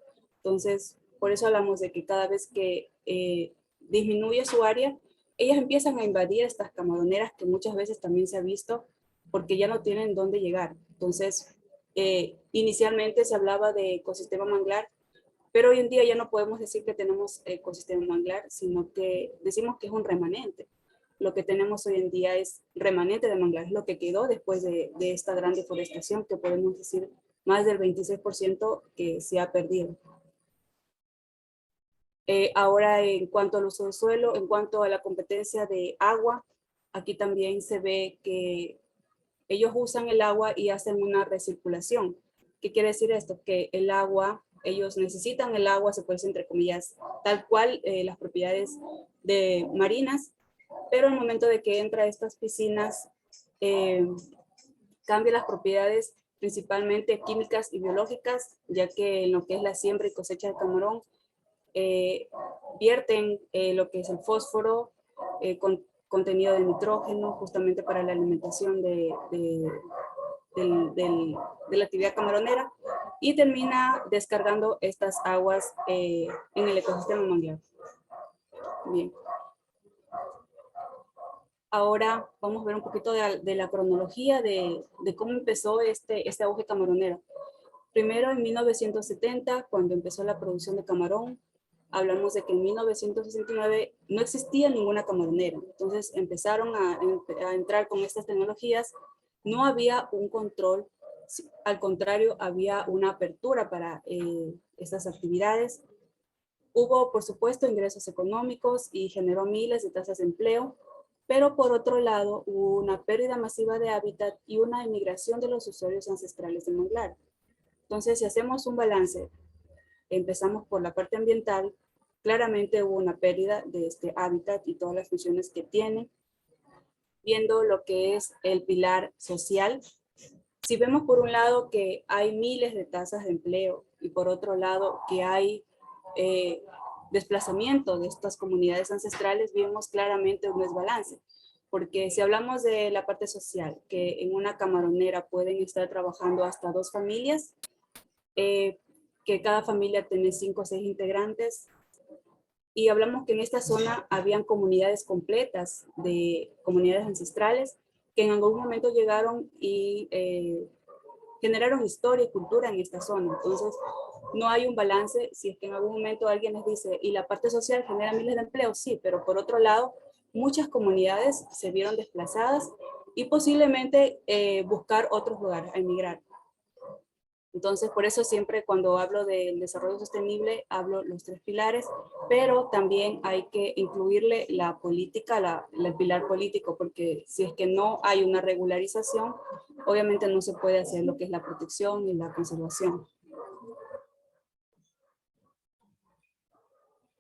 Entonces, por eso hablamos de que cada vez que disminuye su área, ellas empiezan a invadir estas camaroneras, que muchas veces también se ha visto, porque ya no tienen dónde llegar. Entonces, Inicialmente se hablaba de ecosistema manglar, pero hoy en día ya no podemos decir que tenemos ecosistema manglar, sino que decimos que es un remanente. Lo que tenemos hoy en día es remanente de manglar, es lo que quedó después de esta gran deforestación, que podemos decir más del 26% que se ha perdido. Ahora, en cuanto al uso del suelo, en cuanto a la competencia de agua, aquí también se ve que ellos usan el agua y hacen una recirculación. ¿Qué quiere decir esto? Que el agua, ellos necesitan el agua, se puede decir entre comillas, tal cual las propiedades de marinas, pero al momento de que entra a estas piscinas, cambia las propiedades principalmente químicas y biológicas, ya que en lo que es la siembra y cosecha de camarón, vierten lo que es el fósforo, con contenido de nitrógeno, justamente para la alimentación de la actividad camaronera, y termina descargando estas aguas en el ecosistema manglar. Bien. Ahora vamos a ver un poquito de la cronología de cómo empezó este auge camaronero. Primero, en 1970, cuando empezó la producción de camarón, hablamos de que en 1969 no existía ninguna camaronera. Entonces empezaron a entrar con estas tecnologías. No había un control, al contrario, había una apertura para estas actividades. Hubo, por supuesto, ingresos económicos y generó miles de tasas de empleo, pero por otro lado hubo una pérdida masiva de hábitat y una emigración de los usuarios ancestrales del manglar. Entonces, si hacemos un balance, empezamos por la parte ambiental, claramente hubo una pérdida de este hábitat y todas las funciones que tiene. Viendo lo que es el pilar social, si vemos por un lado que hay miles de tasas de empleo y por otro lado que hay desplazamiento de estas comunidades ancestrales, vemos claramente un desbalance. Porque si hablamos de la parte social, que en una camaronera pueden estar trabajando hasta 2 familias, que cada familia tiene 5 o 6 integrantes, y hablamos que en esta zona habían comunidades completas de comunidades ancestrales que en algún momento llegaron y generaron historia y cultura en esta zona. Entonces, no hay un balance. Si es que en algún momento alguien les dice, y la parte social genera miles de empleos, sí, pero por otro lado, muchas comunidades se vieron desplazadas y posiblemente buscar otros lugares, a emigrar. Entonces, por eso siempre cuando hablo del desarrollo sostenible, hablo los 3 pilares, pero también hay que incluirle la política, el pilar político, porque si es que no hay una regularización, obviamente no se puede hacer lo que es la protección y la conservación.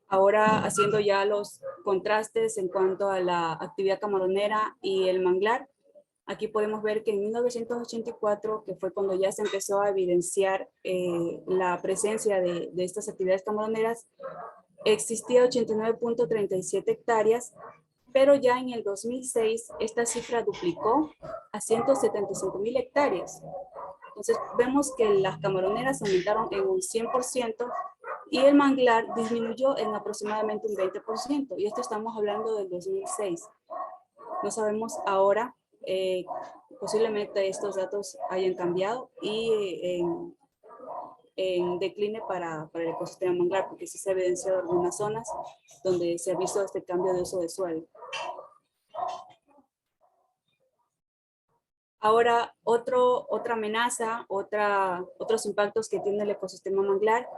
Ahora, haciendo ya los contrastes en cuanto a la actividad camaronera y el manglar, aquí podemos ver que en 1984, que fue cuando ya se empezó a evidenciar la presencia de estas actividades camaroneras, existía 89.37 hectáreas, pero ya en el 2006 esta cifra duplicó a 175.000 hectáreas. Entonces vemos que las camaroneras aumentaron en un 100% y el manglar disminuyó en aproximadamente un 20%. Y esto estamos hablando del 2006. No sabemos ahora, posiblemente estos datos hayan cambiado y en decline para el ecosistema manglar, porque sí se ha evidenciado algunas zonas donde se ha visto este cambio de uso de suelo. Ahora, otra amenaza, otros impactos que tiene el ecosistema manglar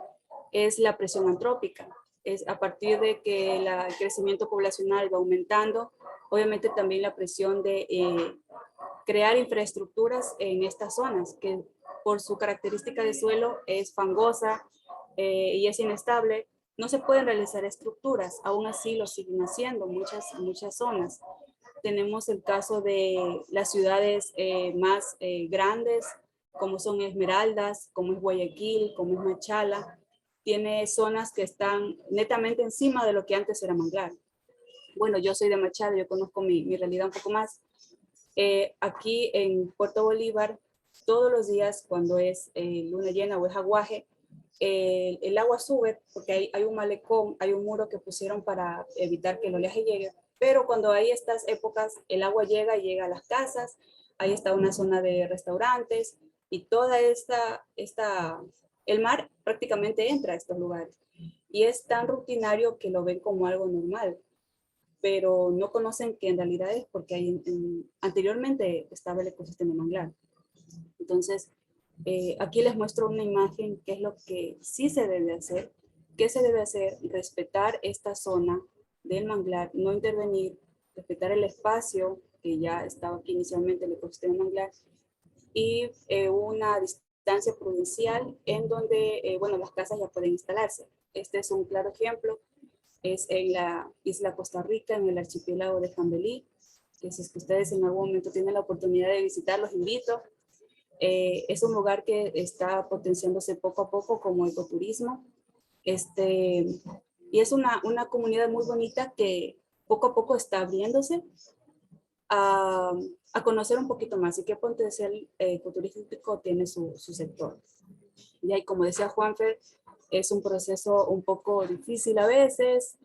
es la presión antrópica. Es a partir de que el crecimiento poblacional va aumentando, obviamente también la presión de crear infraestructuras en estas zonas, que por su característica de suelo es fangosa y es inestable, no se pueden realizar estructuras, aún así lo siguen haciendo muchas zonas. Tenemos el caso de las ciudades más grandes, como son Esmeraldas, como es Guayaquil, como es Machala. Tiene zonas que están netamente encima de lo que antes era manglar. Bueno, yo soy de Machala, yo conozco mi realidad un poco más. Aquí en Puerto Bolívar, todos los días cuando es luna llena o es aguaje, el agua sube porque hay un malecón, hay un muro que pusieron para evitar que el oleaje llegue, pero cuando hay estas épocas, el agua llega a las casas, ahí está una zona de restaurantes, y toda el mar prácticamente entra a estos lugares. Y es tan rutinario que lo ven como algo normal, pero no conocen que en realidad es porque anteriormente estaba el ecosistema manglar. Entonces, aquí les muestro una imagen que es lo que sí se debe hacer. ¿Qué se debe hacer? Respetar esta zona del manglar, no intervenir, respetar el espacio que ya estaba aquí inicialmente el ecosistema manglar y una distancia prudencial en donde, bueno, las casas ya pueden instalarse. Este es un claro ejemplo, es en la isla Costa Rica, en el archipiélago de Jambelí, que si es que ustedes en algún momento tienen la oportunidad de visitar, los invito. Es un lugar que está potenciándose poco a poco como ecoturismo. Y es una comunidad muy bonita que poco a poco está abriéndose a conocer un poquito más y qué potencial ecoturístico tiene su sector. Y ahí, como decía Juanfer, es un proceso un poco difícil a veces,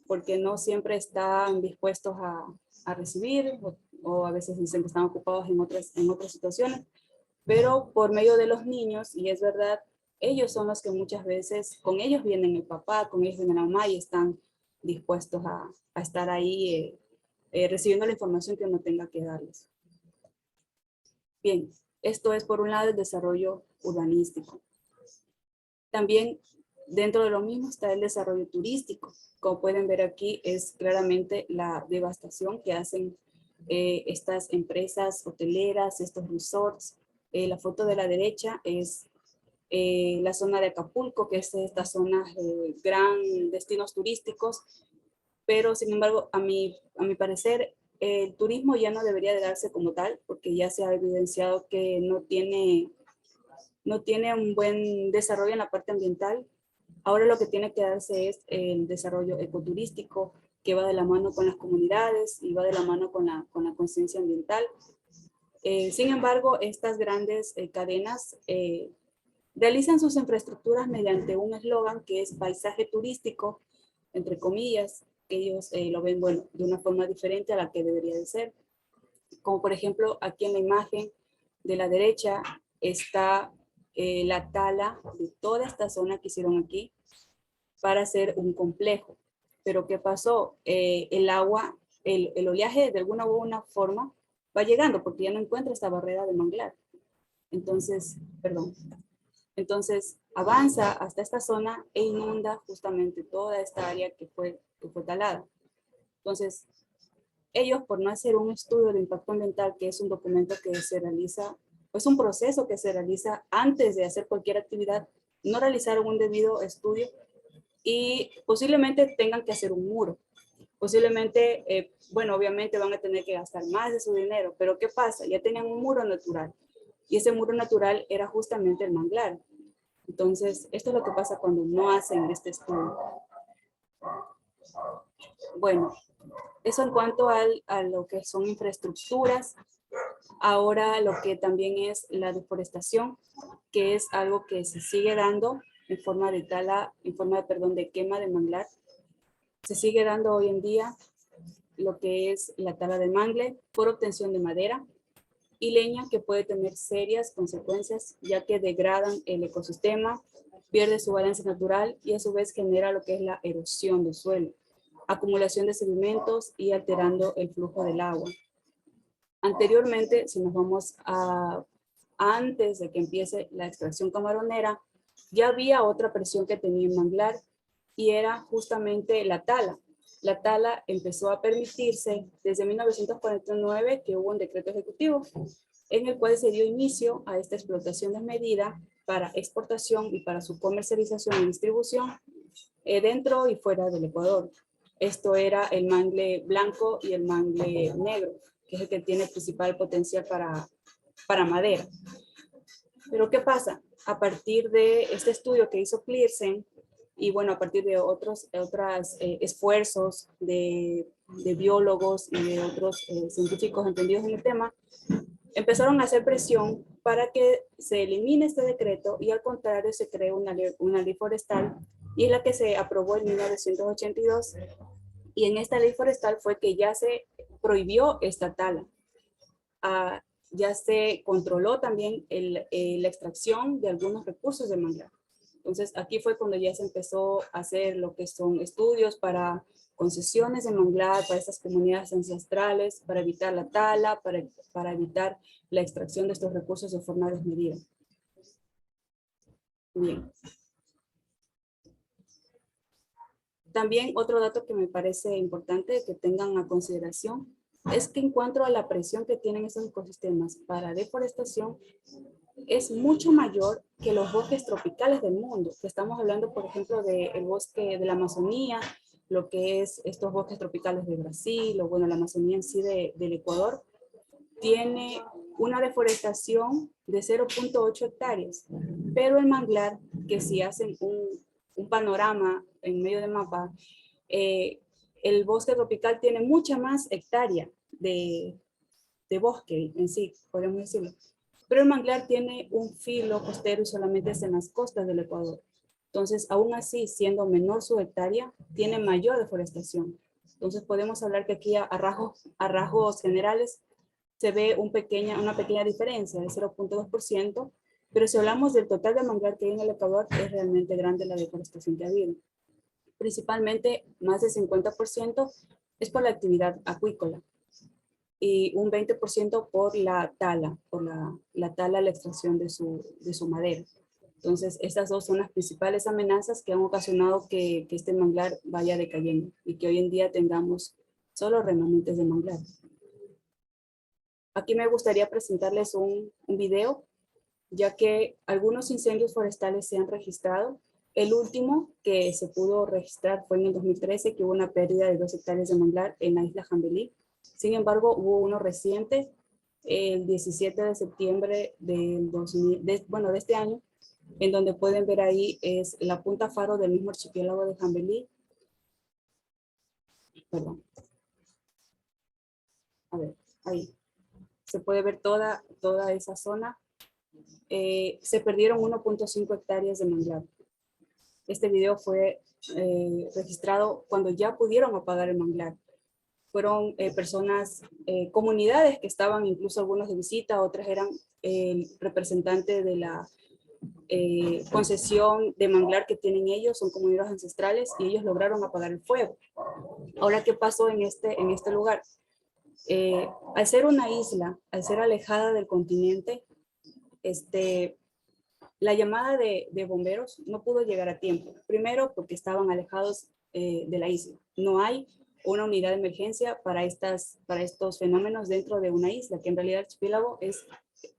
porque no siempre están dispuestos a recibir, o a veces dicen que están ocupados en otras situaciones, pero por medio de los niños, y es verdad, ellos son los que muchas veces, con ellos vienen el papá, con ellos viene la mamá y están dispuestos a estar ahí recibiendo la información que uno tenga que darles. Bien, esto es por un lado el desarrollo urbanístico. También dentro de lo mismo está el desarrollo turístico. Como pueden ver aquí es claramente la devastación que hacen estas empresas hoteleras, estos resorts. La foto de la derecha es la zona de Acapulco, que es esta zona de gran destinos turísticos, pero sin embargo, a mi parecer, el turismo ya no debería de darse como tal, porque ya se ha evidenciado que no tiene un buen desarrollo en la parte ambiental. Ahora lo que tiene que darse es el desarrollo ecoturístico, que va de la mano con las comunidades y va de la mano con la conciencia ambiental. Sin embargo, estas grandes cadenas realizan sus infraestructuras mediante un eslogan que es paisaje turístico, entre comillas, que ellos lo ven, bueno, de una forma diferente a la que debería de ser. Como por ejemplo, aquí en la imagen de la derecha está la tala de toda esta zona que hicieron aquí para hacer un complejo. Pero ¿qué pasó? El agua, el oleaje de alguna u una forma va llegando porque ya no encuentra esta barrera de manglar. Entonces, avanza hasta esta zona e inunda justamente toda esta área que fue talada. Entonces, ellos, por no hacer un estudio de impacto ambiental, que es un documento que se realiza, es un proceso que se realiza antes de hacer cualquier actividad, no realizaron un debido estudio y posiblemente tengan que hacer un muro. Posiblemente, bueno, obviamente van a tener que gastar más de su dinero, pero ¿qué pasa? Ya tenían un muro natural y ese muro natural era justamente el manglar. Entonces, esto es lo que pasa cuando no hacen este estudio. Bueno, eso en cuanto a lo que son infraestructuras. Ahora lo que también es la deforestación, que es algo que se sigue dando en forma de tala, de quema de manglar. Se sigue dando hoy en día lo que es la tala de mangle por obtención de madera y leña, que puede tener serias consecuencias ya que degradan el ecosistema, pierde su balance natural y a su vez genera lo que es la erosión del suelo, acumulación de sedimentos y alterando el flujo del agua. Anteriormente, si nos vamos antes de que empiece la extracción camaronera, ya había otra presión que tenía el manglar y era justamente la tala. La tala empezó a permitirse desde 1949, que hubo un decreto ejecutivo en el cual se dio inicio a esta explotación desmedida para exportación y para su comercialización y distribución dentro y fuera del Ecuador. Esto era el mangle blanco y el mangle negro, que es el que tiene principal potencial para madera. Pero ¿qué pasa? A partir de este estudio que hizo Clearsen, y bueno, a partir de otros esfuerzos de biólogos y de otros científicos entendidos en el tema, empezaron a hacer presión para que se elimine este decreto y al contrario se cree una ley forestal, y es la que se aprobó en 1982. Y en esta ley forestal fue que ya se prohibió esta tala. ya se controló también la extracción de algunos recursos de manglar. Entonces, aquí fue cuando ya se empezó a hacer lo que son estudios para concesiones de manglar para estas comunidades ancestrales, para evitar la tala, para evitar la extracción de estos recursos de forma desmedida. Bien. También otro dato que me parece importante que tengan a consideración es que en cuanto a la presión que tienen estos ecosistemas para deforestación, es mucho mayor que los bosques tropicales del mundo. Que estamos hablando, por ejemplo, del bosque de la Amazonía, lo que es estos bosques tropicales de Brasil, o bueno, la Amazonía en sí del Ecuador, tiene una deforestación de 0.8 hectáreas. Pero el manglar, que si hacen un panorama en medio del mapa, el bosque tropical tiene mucha más hectárea de bosque en sí, podemos decirlo. Pero el manglar tiene un filo costero y solamente es en las costas del Ecuador. Entonces, aún así, siendo menor su hectárea, tiene mayor deforestación. Entonces, podemos hablar que aquí a rasgos generales se ve una pequeña diferencia de 0.2%, pero si hablamos del total de manglar que hay en el Ecuador, es realmente grande la deforestación que ha habido. Principalmente, más del 50% es por la actividad acuícola y un 20% por la tala, la extracción de su madera. Entonces, estas dos son las principales amenazas que han ocasionado que este manglar vaya decayendo y que hoy en día tengamos solo remanentes de manglar. Aquí me gustaría presentarles un video, ya que algunos incendios forestales se han registrado. El último que se pudo registrar fue en el 2013, que hubo una pérdida de 2 hectáreas de manglar en la isla Jambelí. Sin embargo, hubo uno reciente, el 17 de septiembre de este año, en donde pueden ver ahí es la punta faro del mismo archipiélago de Jambelí. Perdón. A ver, ahí. Se puede ver toda esa zona. Se perdieron 1.5 hectáreas de manglar. Este video fue registrado cuando ya pudieron apagar el manglar. Fueron personas, comunidades que estaban incluso algunos de visita, otras eran representantes de la concesión de manglar que tienen ellos, son comunidades ancestrales y ellos lograron apagar el fuego. Ahora, ¿qué pasó en este lugar? Al ser una isla, al ser alejada del continente, la llamada de bomberos no pudo llegar a tiempo. Primero, porque estaban alejados de la isla. No hay una unidad de emergencia para estos fenómenos dentro de una isla, que en realidad el archipiélago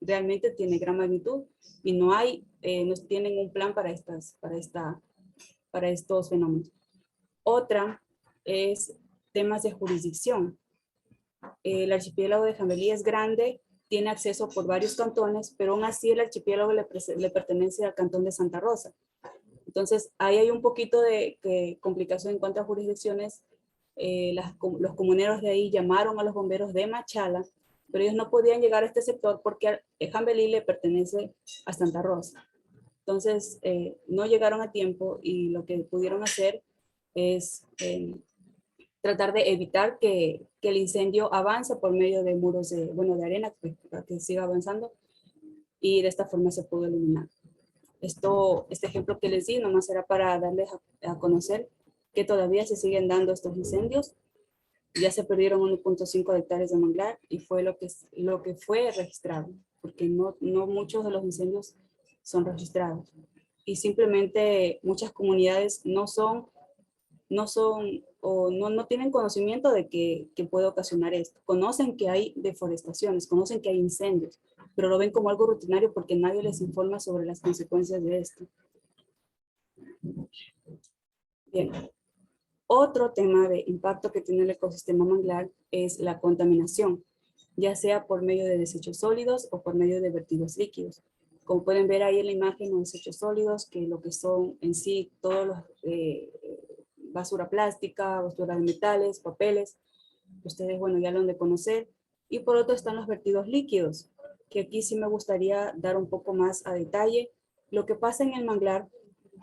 realmente tiene gran magnitud y no tienen un plan para estos fenómenos. Otra es temas de jurisdicción. El archipiélago de Jambelí es grande, tiene acceso por varios cantones, pero aún así el archipiélago le pertenece al cantón de Santa Rosa. Entonces, ahí hay un poquito de complicación en cuanto a jurisdicciones. Los comuneros de ahí llamaron a los bomberos de Machala, pero ellos no podían llegar a este sector porque Jambelí le pertenece a Santa Rosa. Entonces, no llegaron a tiempo y lo que pudieron hacer es tratar de evitar que el incendio avance por medio de muros de arena, para que siga avanzando, y de esta forma se pudo eliminar. Este ejemplo que les di nomás era para darles a conocer que todavía se siguen dando estos incendios. Ya se perdieron 1.5 hectáreas de manglar y fue lo que fue registrado, porque no muchos de los incendios son registrados. Y simplemente muchas comunidades no tienen conocimiento de que puede ocasionar esto. Conocen que hay deforestaciones, conocen que hay incendios, pero lo ven como algo rutinario porque nadie les informa sobre las consecuencias de esto. Bien. Otro tema de impacto que tiene el ecosistema manglar es la contaminación, ya sea por medio de desechos sólidos o por medio de vertidos líquidos. Como pueden ver ahí en la imagen, los desechos sólidos, que lo que son en sí todos los basura plástica, basura de metales, papeles, ustedes, ya lo han de conocer. Y por otro están los vertidos líquidos, que aquí sí me gustaría dar un poco más a detalle. Lo que pasa en el manglar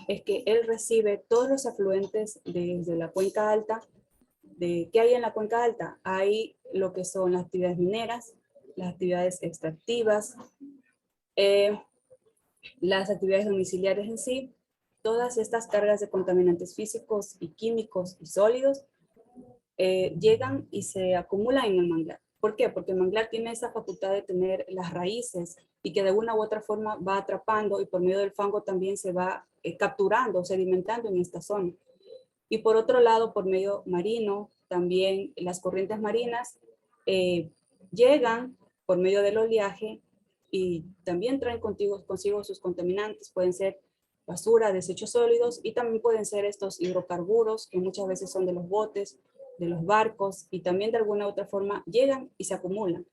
es que él recibe todos los afluentes desde la cuenca alta. ¿Qué hay en la cuenca alta? Hay lo que son las actividades mineras, las actividades extractivas, las actividades domiciliares en sí, todas estas cargas de contaminantes físicos y químicos y sólidos llegan y se acumulan en el manglar. ¿Por qué? Porque el manglar tiene esa facultad de tener las raíces y que de una u otra forma va atrapando y por medio del fango también se va capturando, sedimentando en esta zona. Y por otro lado, por medio marino, también las corrientes marinas llegan por medio del oleaje y también traen consigo sus contaminantes. Pueden ser basura, desechos sólidos y también pueden ser estos hidrocarburos que muchas veces son de los botes, de los barcos y también de alguna u otra forma llegan y se acumulan.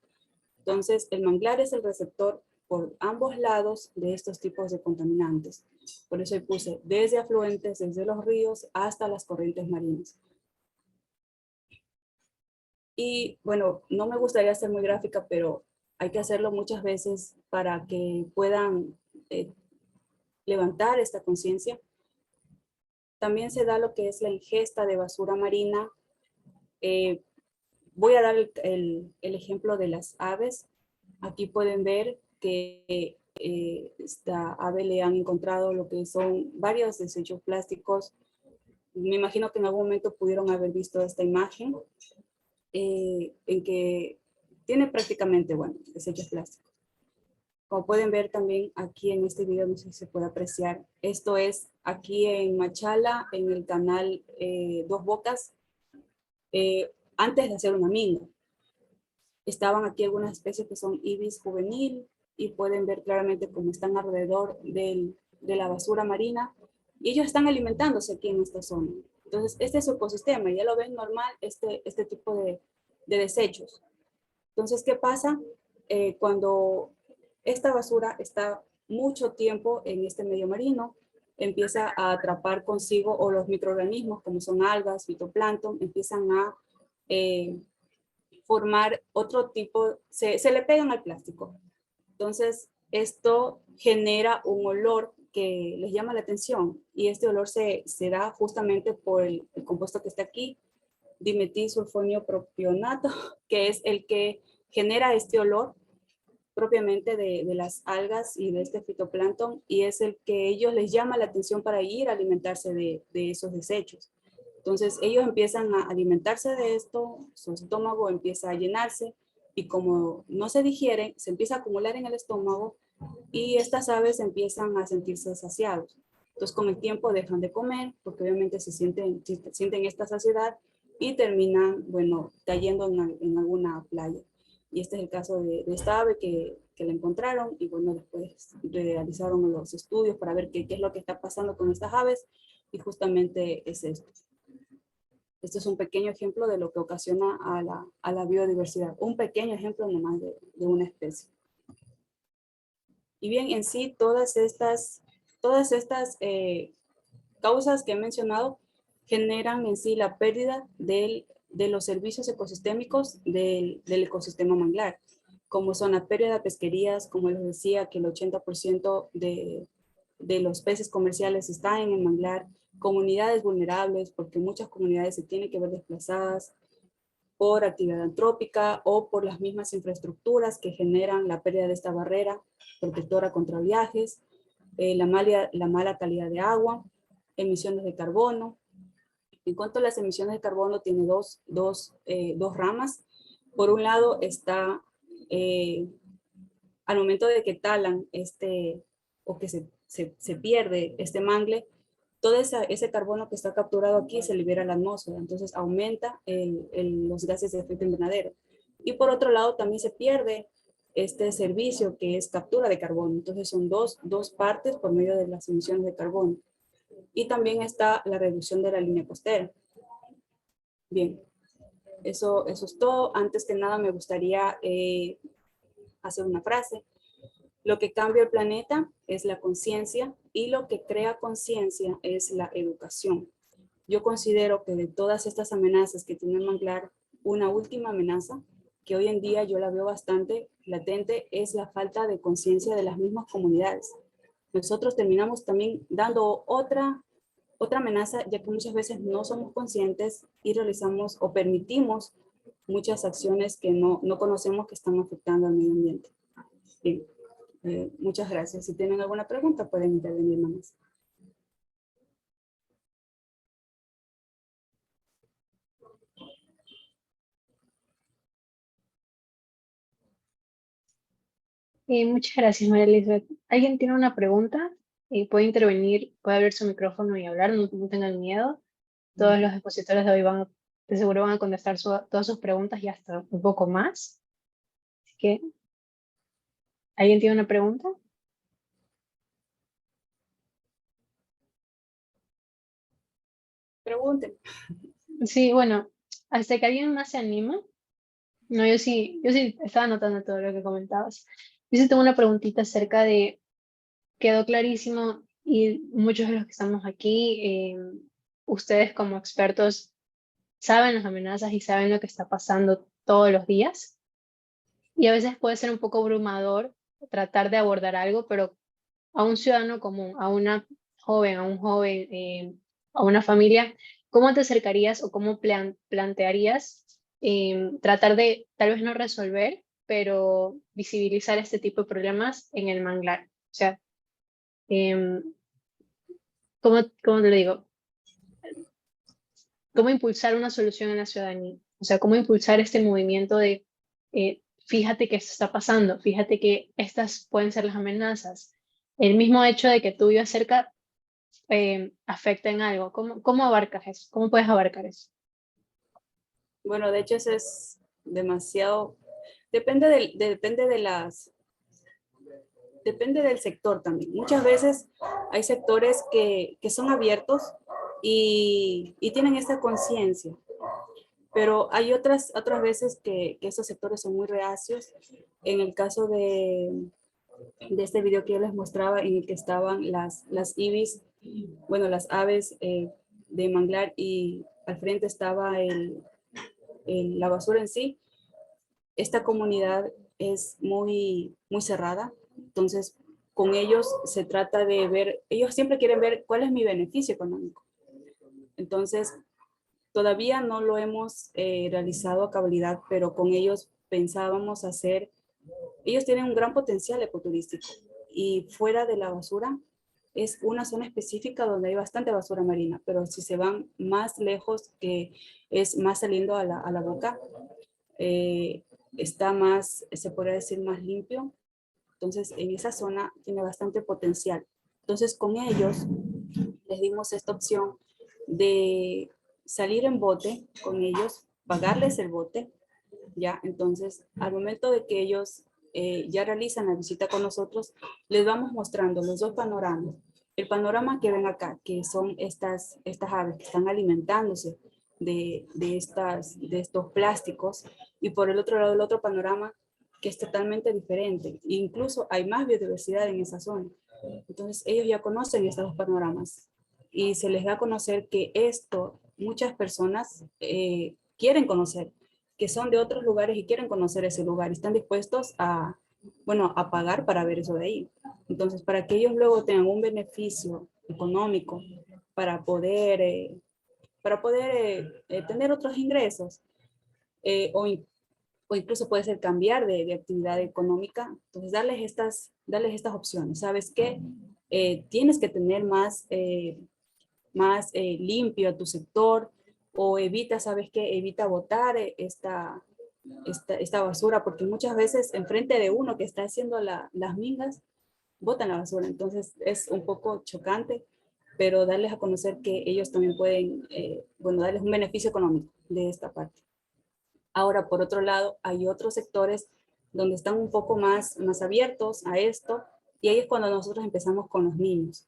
Entonces el manglar es el receptor por ambos lados de estos tipos de contaminantes. Por eso puse desde afluentes, desde los ríos hasta las corrientes marinas. Y bueno, no me gustaría ser muy gráfica, pero hay que hacerlo muchas veces para que puedan levantar esta conciencia. También se da lo que es la ingesta de basura marina. Voy a dar el ejemplo de las aves. Aquí pueden ver que esta ave le han encontrado lo que son varios desechos plásticos. Me imagino que en algún momento pudieron haber visto esta imagen en que tiene prácticamente, bueno, desechos plásticos. Como pueden ver también aquí en este video, no sé si se puede apreciar, esto es aquí en Machala, en el canal Dos Bocas, antes de hacer una mina. Estaban aquí algunas especies que son ibis juvenil y pueden ver claramente cómo están alrededor de la basura marina y ellos están alimentándose aquí en esta zona. Entonces, este es su ecosistema, ya lo ven normal, este tipo de desechos. Entonces, ¿qué pasa? Cuando esta basura está mucho tiempo en este medio marino, empieza a atrapar consigo o los microorganismos como son algas, fitoplancton, empiezan a formar otro tipo, se le pegan al plástico. Entonces, esto genera un olor que les llama la atención y este olor se da justamente por el compuesto que está aquí, dimetilsulfonio-propionato, que es el que genera este olor propiamente de las algas y de este fitoplancton y es el que ellos les llama la atención para ir a alimentarse de esos desechos. Entonces ellos empiezan a alimentarse de esto, su estómago empieza a llenarse y como no se digieren, se empieza a acumular en el estómago y estas aves empiezan a sentirse saciados. Entonces con el tiempo dejan de comer porque obviamente sienten esta saciedad y terminan, bueno, cayendo en alguna playa. Y este es el caso de esta ave que la encontraron y bueno, después realizaron los estudios para ver qué es lo que está pasando con estas aves y justamente es esto. Este es un pequeño ejemplo de lo que ocasiona a la biodiversidad. Un pequeño ejemplo nomás de una especie. Y bien, en sí, todas estas causas que he mencionado generan en sí la pérdida de los servicios ecosistémicos del ecosistema manglar, como son la pérdida de pesquerías, como les decía, que el 80% de los peces comerciales está en el manglar, comunidades vulnerables, porque muchas comunidades se tienen que ver desplazadas por actividad antrópica o por las mismas infraestructuras que generan la pérdida de esta barrera protectora contra viajes, la mala calidad de agua, emisiones de carbono. En cuanto a las emisiones de carbono, tiene dos ramas. Por un lado está, al momento de que talan o que se pierde este mangle, todo ese carbono que está capturado aquí se libera a la atmósfera, entonces aumenta los gases de efecto invernadero. Y por otro lado también se pierde este servicio que es captura de carbono, entonces son dos partes por medio de las emisiones de carbono. Y también está la reducción de la línea costera. Bien, eso es todo. Antes que nada me gustaría hacer una frase. Lo que cambia el planeta es la conciencia y lo que crea conciencia es la educación. Yo considero que de todas estas amenazas que tiene el manglar, una última amenaza que hoy en día yo la veo bastante latente es la falta de conciencia de las mismas comunidades. Nosotros terminamos también dando otra amenaza, ya que muchas veces no somos conscientes y realizamos o permitimos muchas acciones que no conocemos que están afectando al medio ambiente. Bien, muchas gracias. Si tienen alguna pregunta, pueden intervenir más. Muchas gracias, María Elizabeth. ¿Alguien tiene una pregunta? Puede intervenir, puede abrir su micrófono y hablar, no tengan miedo. Todos los expositores de hoy de seguro van a contestar todas sus preguntas y hasta un poco más. Así que, ¿alguien tiene una pregunta? Pregunten. Sí, bueno, hasta que alguien más se anima. No, yo sí estaba anotando todo lo que comentabas. Yo sí tengo una preguntita acerca de, quedó clarísimo y muchos de los que estamos aquí, ustedes como expertos saben las amenazas y saben lo que está pasando todos los días. Y a veces puede ser un poco abrumador tratar de abordar algo, pero a un ciudadano común, a una joven, a un joven, a una familia, ¿cómo te acercarías o cómo plantearías tratar de, tal vez no resolver, pero visibilizar este tipo de problemas en el manglar? O sea, em, ¿cómo te lo digo? ¿Cómo impulsar una solución en la ciudadanía? O sea, ¿cómo impulsar este movimiento de, fíjate que esto está pasando, fíjate que estas pueden ser las amenazas? El mismo hecho de que tú vivas cerca afecta en algo. ¿Cómo abarcas eso? ¿Cómo puedes abarcar eso? Bueno, de hecho eso es demasiado, depende del sector también. Muchas veces hay sectores que son abiertos y tienen esta conciencia, pero hay otras veces que esos sectores son muy reacios. En el caso de este video que yo les mostraba, en el que estaban las ibis, bueno, las aves de manglar, y al frente estaba la basura en sí. Esta comunidad es muy cerrada, entonces con ellos se trata de ver, ellos siempre quieren ver cuál es mi beneficio económico. Entonces, todavía no lo hemos realizado a cabalidad, pero con ellos pensábamos hacer, ellos tienen un gran potencial ecoturístico, y fuera de la basura es una zona específica donde hay bastante basura marina, pero si se van más lejos, que es más saliendo a la boca, está más, se podría decir, más limpio. Entonces, en esa zona tiene bastante potencial. Entonces, con ellos les dimos esta opción de salir en bote con ellos, pagarles el bote, ¿ya? Entonces, al momento de que ellos ya realizan la visita con nosotros, les vamos mostrando los dos panoramas. El panorama que ven acá, que son estas aves que están alimentándose de estos plásticos, y por el otro lado el otro panorama que es totalmente diferente. Incluso hay más biodiversidad en esa zona. Entonces ellos ya conocen estos dos panoramas y se les da a conocer que esto muchas personas quieren conocer, que son de otros lugares y quieren conocer ese lugar y están dispuestos a, bueno, a pagar para ver eso de ahí. Entonces, para que ellos luego tengan un beneficio económico para poder, tener otros ingresos, eh, o, o incluso puede ser cambiar de actividad económica, entonces darles estas opciones. ¿Sabes qué? Tienes que tener más limpio tu sector, o evita, ¿sabes qué? Evita botar esta basura, porque muchas veces enfrente de uno que está haciendo las mingas, botan la basura. Entonces es un poco chocante, pero darles a conocer que ellos también pueden, bueno, darles un beneficio económico de esta parte. Ahora, por otro lado, hay otros sectores donde están un poco más abiertos a esto, y ahí es cuando nosotros empezamos con los niños.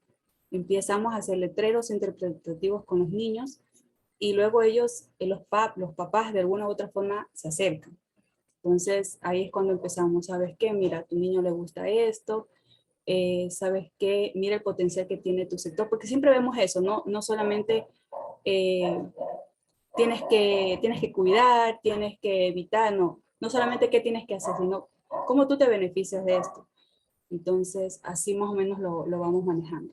Empezamos a hacer letreros interpretativos con los niños, y luego ellos, los papás de alguna u otra forma se acercan. Entonces ahí es cuando empezamos, ¿sabes qué? Mira, a tu niño le gusta esto, ¿sabes qué? Mira el potencial que tiene tu sector, porque siempre vemos eso, no solamente eh, tienes que cuidar, tienes que evitar, no solamente qué tienes que hacer, sino cómo tú te beneficias de esto. Entonces así más o menos lo vamos manejando.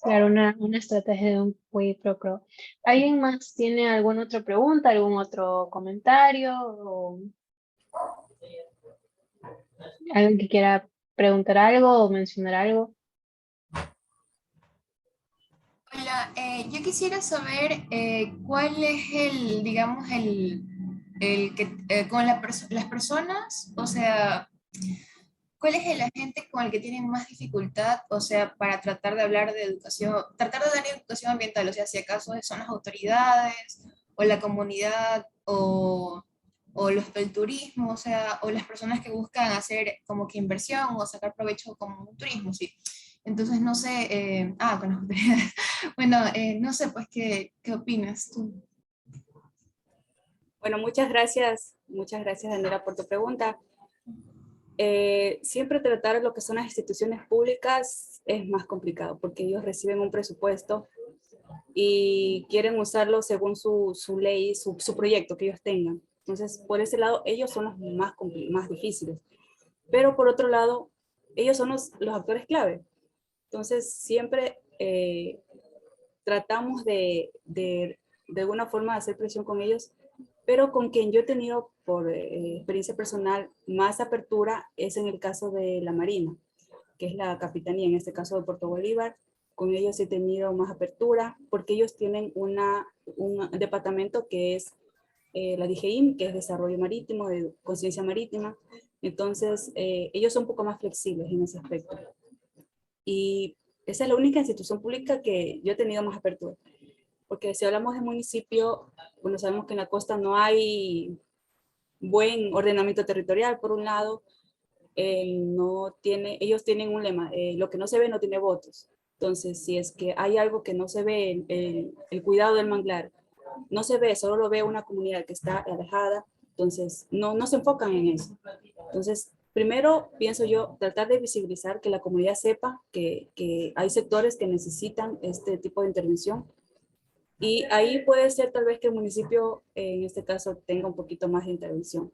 Claro, una estrategia de un quid pro quo. ¿Alguien más tiene alguna otra pregunta, algún otro comentario o alguien que quiera preguntar algo o mencionar algo? Hola, yo quisiera saber cuál es el, digamos, el que con las personas, o sea, ¿cuál es el agente con el que tienen más dificultad, o sea, para tratar de hablar de educación, tratar de dar educación ambiental, o sea, si acaso son las autoridades o la comunidad el turismo, o sea, o las personas que buscan hacer como que inversión o sacar provecho como un turismo, sí. Entonces, no sé, con las autoridades. Bueno, no sé, pues, ¿qué opinas tú? Bueno, muchas gracias Daniela por tu pregunta. Siempre tratar lo que son las instituciones públicas es más complicado porque ellos reciben un presupuesto y quieren usarlo según su ley, su proyecto que ellos tengan. Entonces, por ese lado, ellos son los más difíciles. Pero por otro lado, ellos son los actores clave. Entonces, siempre tratamos de alguna forma hacer presión con ellos, pero con quien yo he tenido por experiencia personal más apertura es en el caso de la Marina, que es la capitanía, en este caso de Puerto Bolívar. Con ellos he tenido más apertura porque ellos tienen un departamento que es la DGIM, que es Desarrollo Marítimo, de Conciencia Marítima. Entonces, ellos son un poco más flexibles en ese aspecto. Y esa es la única institución pública que yo he tenido más apertura. Porque si hablamos de municipio, bueno, sabemos que en la costa no hay buen ordenamiento territorial, por un lado, no tiene, ellos tienen un lema, lo que no se ve no tiene votos. Entonces, si es que hay algo que no se ve, el cuidado del manglar, no se ve, solo lo ve una comunidad que está alejada, entonces no se enfocan en eso. Entonces, primero, pienso yo, tratar de visibilizar que la comunidad sepa que hay sectores que necesitan este tipo de intervención y ahí puede ser tal vez que el municipio, en este caso, tenga un poquito más de intervención.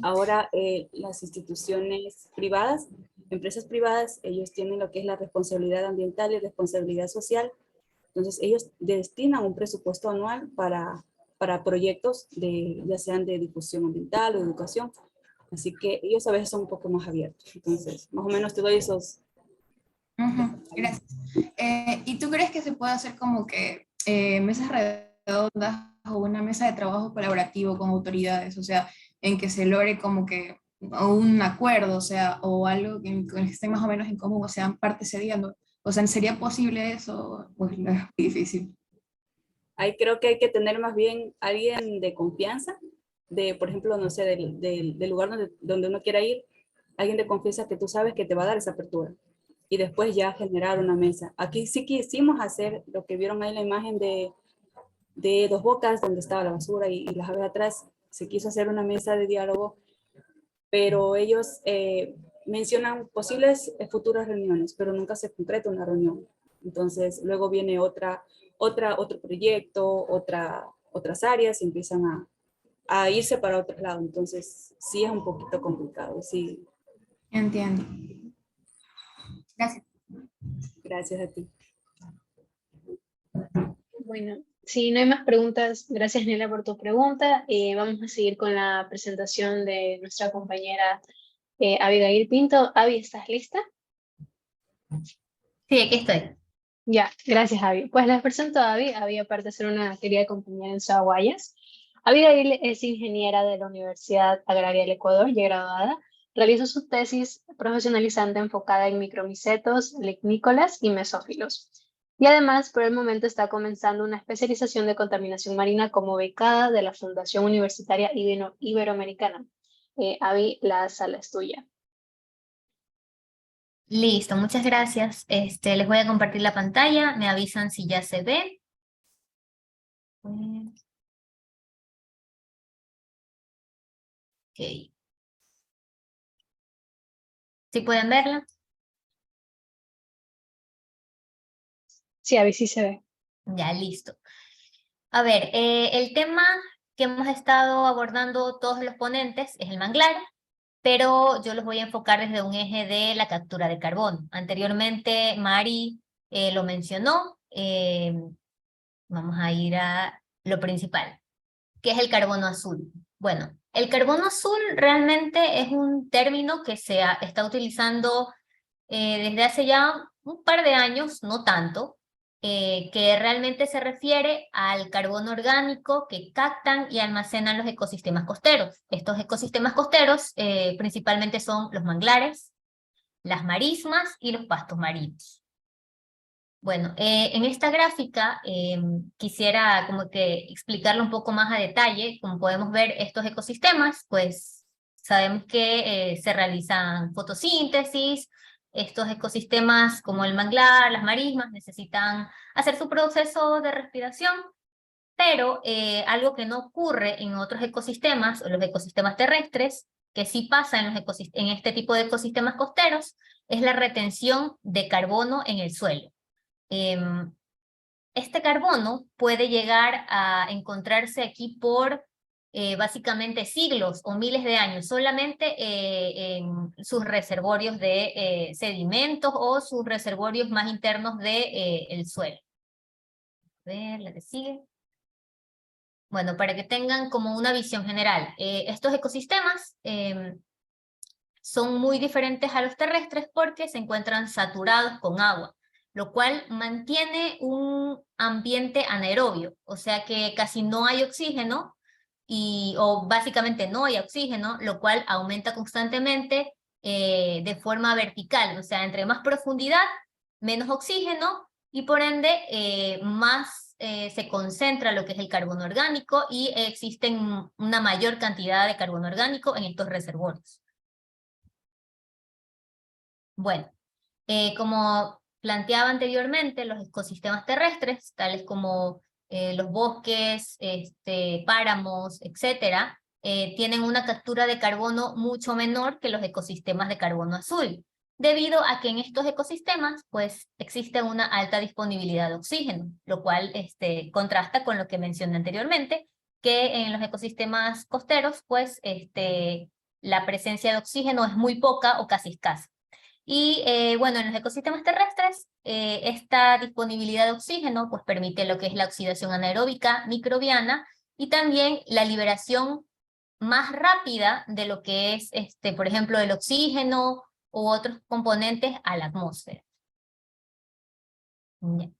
Ahora, las instituciones privadas, empresas privadas, ellos tienen lo que es la responsabilidad ambiental y responsabilidad social. Entonces, ellos destinan un presupuesto anual para proyectos ya sean de difusión ambiental o educación. Así que ellos a veces son un poco más abiertos. Entonces, más o menos te doy esos. Gracias. ¿Y tú crees que se puede hacer como que mesas redondas o una mesa de trabajo colaborativo con autoridades? O sea, en que se logre como que un acuerdo, o sea, o algo con el que estén más o menos en común, o sean partes cediendo. O sea, ¿sería posible eso? Pues no es muy difícil. Ahí creo que hay que tener más bien alguien de confianza, por ejemplo, no sé, del lugar donde uno quiera ir, alguien de confianza que tú sabes que te va a dar esa apertura. Y después ya generar una mesa. Aquí sí quisimos hacer lo que vieron ahí en la imagen de Dos Bocas, donde estaba la basura y las aves atrás. Se quiso hacer una mesa de diálogo, pero ellos mencionan posibles futuras reuniones, pero nunca se concreta una reunión. Entonces, luego viene otro proyecto, otras áreas y empiezan a irse para otro lado. Entonces, sí es un poquito complicado. Sí, Entiendo. Gracias. gracias a ti. Bueno, si no hay más preguntas, gracias Nela por tu pregunta. Vamos a seguir con la presentación de nuestra compañera Abigail Pinto. Abby, ¿estás lista? Sí, aquí estoy. Ya, gracias Abby. Pues les presento a Abby. Abby, aparte de ser una querida compañera en Saguayas, Abigail es ingeniera de la Universidad Agraria del Ecuador, ya graduada. Realizó su tesis profesionalizante enfocada en micromicetos, lignícolas y mesófilos. Y además, por el momento está comenzando una especialización de contaminación marina como becada de la Fundación Universitaria Iberoamericana. Abby, la sala es tuya. Listo, muchas gracias. Les voy a compartir la pantalla. Me avisan si ya se ve. Ok. ¿Sí pueden verla? Sí, Abby, sí se ve. Ya, listo. A ver, el tema que hemos estado abordando todos los ponentes es el manglar, pero yo los voy a enfocar desde un eje de la captura de carbono. Anteriormente, Mari lo mencionó. Vamos a ir a lo principal, que es el carbono azul. Bueno, el carbono azul realmente es un término que está utilizando desde hace ya un par de años, no tanto, que realmente se refiere al carbono orgánico que captan y almacenan los ecosistemas costeros. Estos ecosistemas costeros principalmente son los manglares, las marismas y los pastos marinos. Bueno, en esta gráfica quisiera como que explicarlo un poco más a detalle. Como podemos ver, estos ecosistemas, pues sabemos que se realizan fotosíntesis. Estos ecosistemas como el manglar, las marismas, necesitan hacer su proceso de respiración, pero algo que no ocurre en otros ecosistemas, o los ecosistemas terrestres, que sí pasa en este tipo de ecosistemas costeros, es la retención de carbono en el suelo. Este carbono puede llegar a encontrarse aquí por básicamente siglos o miles de años, solamente en sus reservorios de sedimentos o sus reservorios más internos del suelo. A ver, la que sigue. Bueno, para que tengan como una visión general, estos ecosistemas son muy diferentes a los terrestres porque se encuentran saturados con agua, lo cual mantiene un ambiente anaerobio, o sea que casi no hay oxígeno, o básicamente no hay oxígeno, lo cual aumenta constantemente de forma vertical, o sea, entre más profundidad, menos oxígeno, y por ende más se concentra lo que es el carbono orgánico y existen una mayor cantidad de carbono orgánico en estos reservorios. Bueno, como planteaba anteriormente, los ecosistemas terrestres, tales como los bosques, páramos, etcétera, tienen una captura de carbono mucho menor que los ecosistemas de carbono azul, debido a que en estos ecosistemas pues existe una alta disponibilidad de oxígeno, lo cual contrasta con lo que mencioné anteriormente, que en los ecosistemas costeros pues la presencia de oxígeno es muy poca o casi escasa. Y bueno, en los ecosistemas terrestres, esta disponibilidad de oxígeno pues permite lo que es la oxidación anaeróbica microbiana y también la liberación más rápida de lo que es, por ejemplo, el oxígeno u otros componentes a la atmósfera. Bien.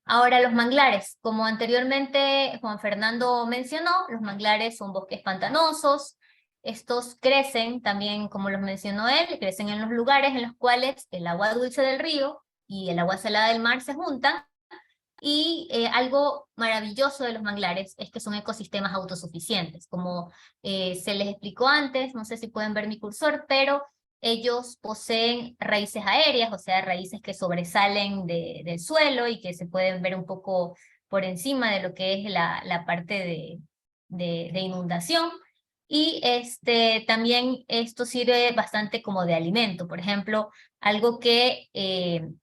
Ahora los manglares, como anteriormente Juan Fernando mencionó, los manglares son bosques pantanosos. Estos crecen también, como los mencionó él, crecen en los lugares en los cuales el agua dulce del río y el agua salada del mar se juntan. Y algo maravilloso de los manglares es que son ecosistemas autosuficientes. Como se les explicó antes, no sé si pueden ver mi cursor, pero ellos poseen raíces aéreas, o sea, raíces que sobresalen del suelo y que se pueden ver un poco por encima de lo que es la parte de inundación. Y también esto sirve bastante como de alimento. Por ejemplo, algo que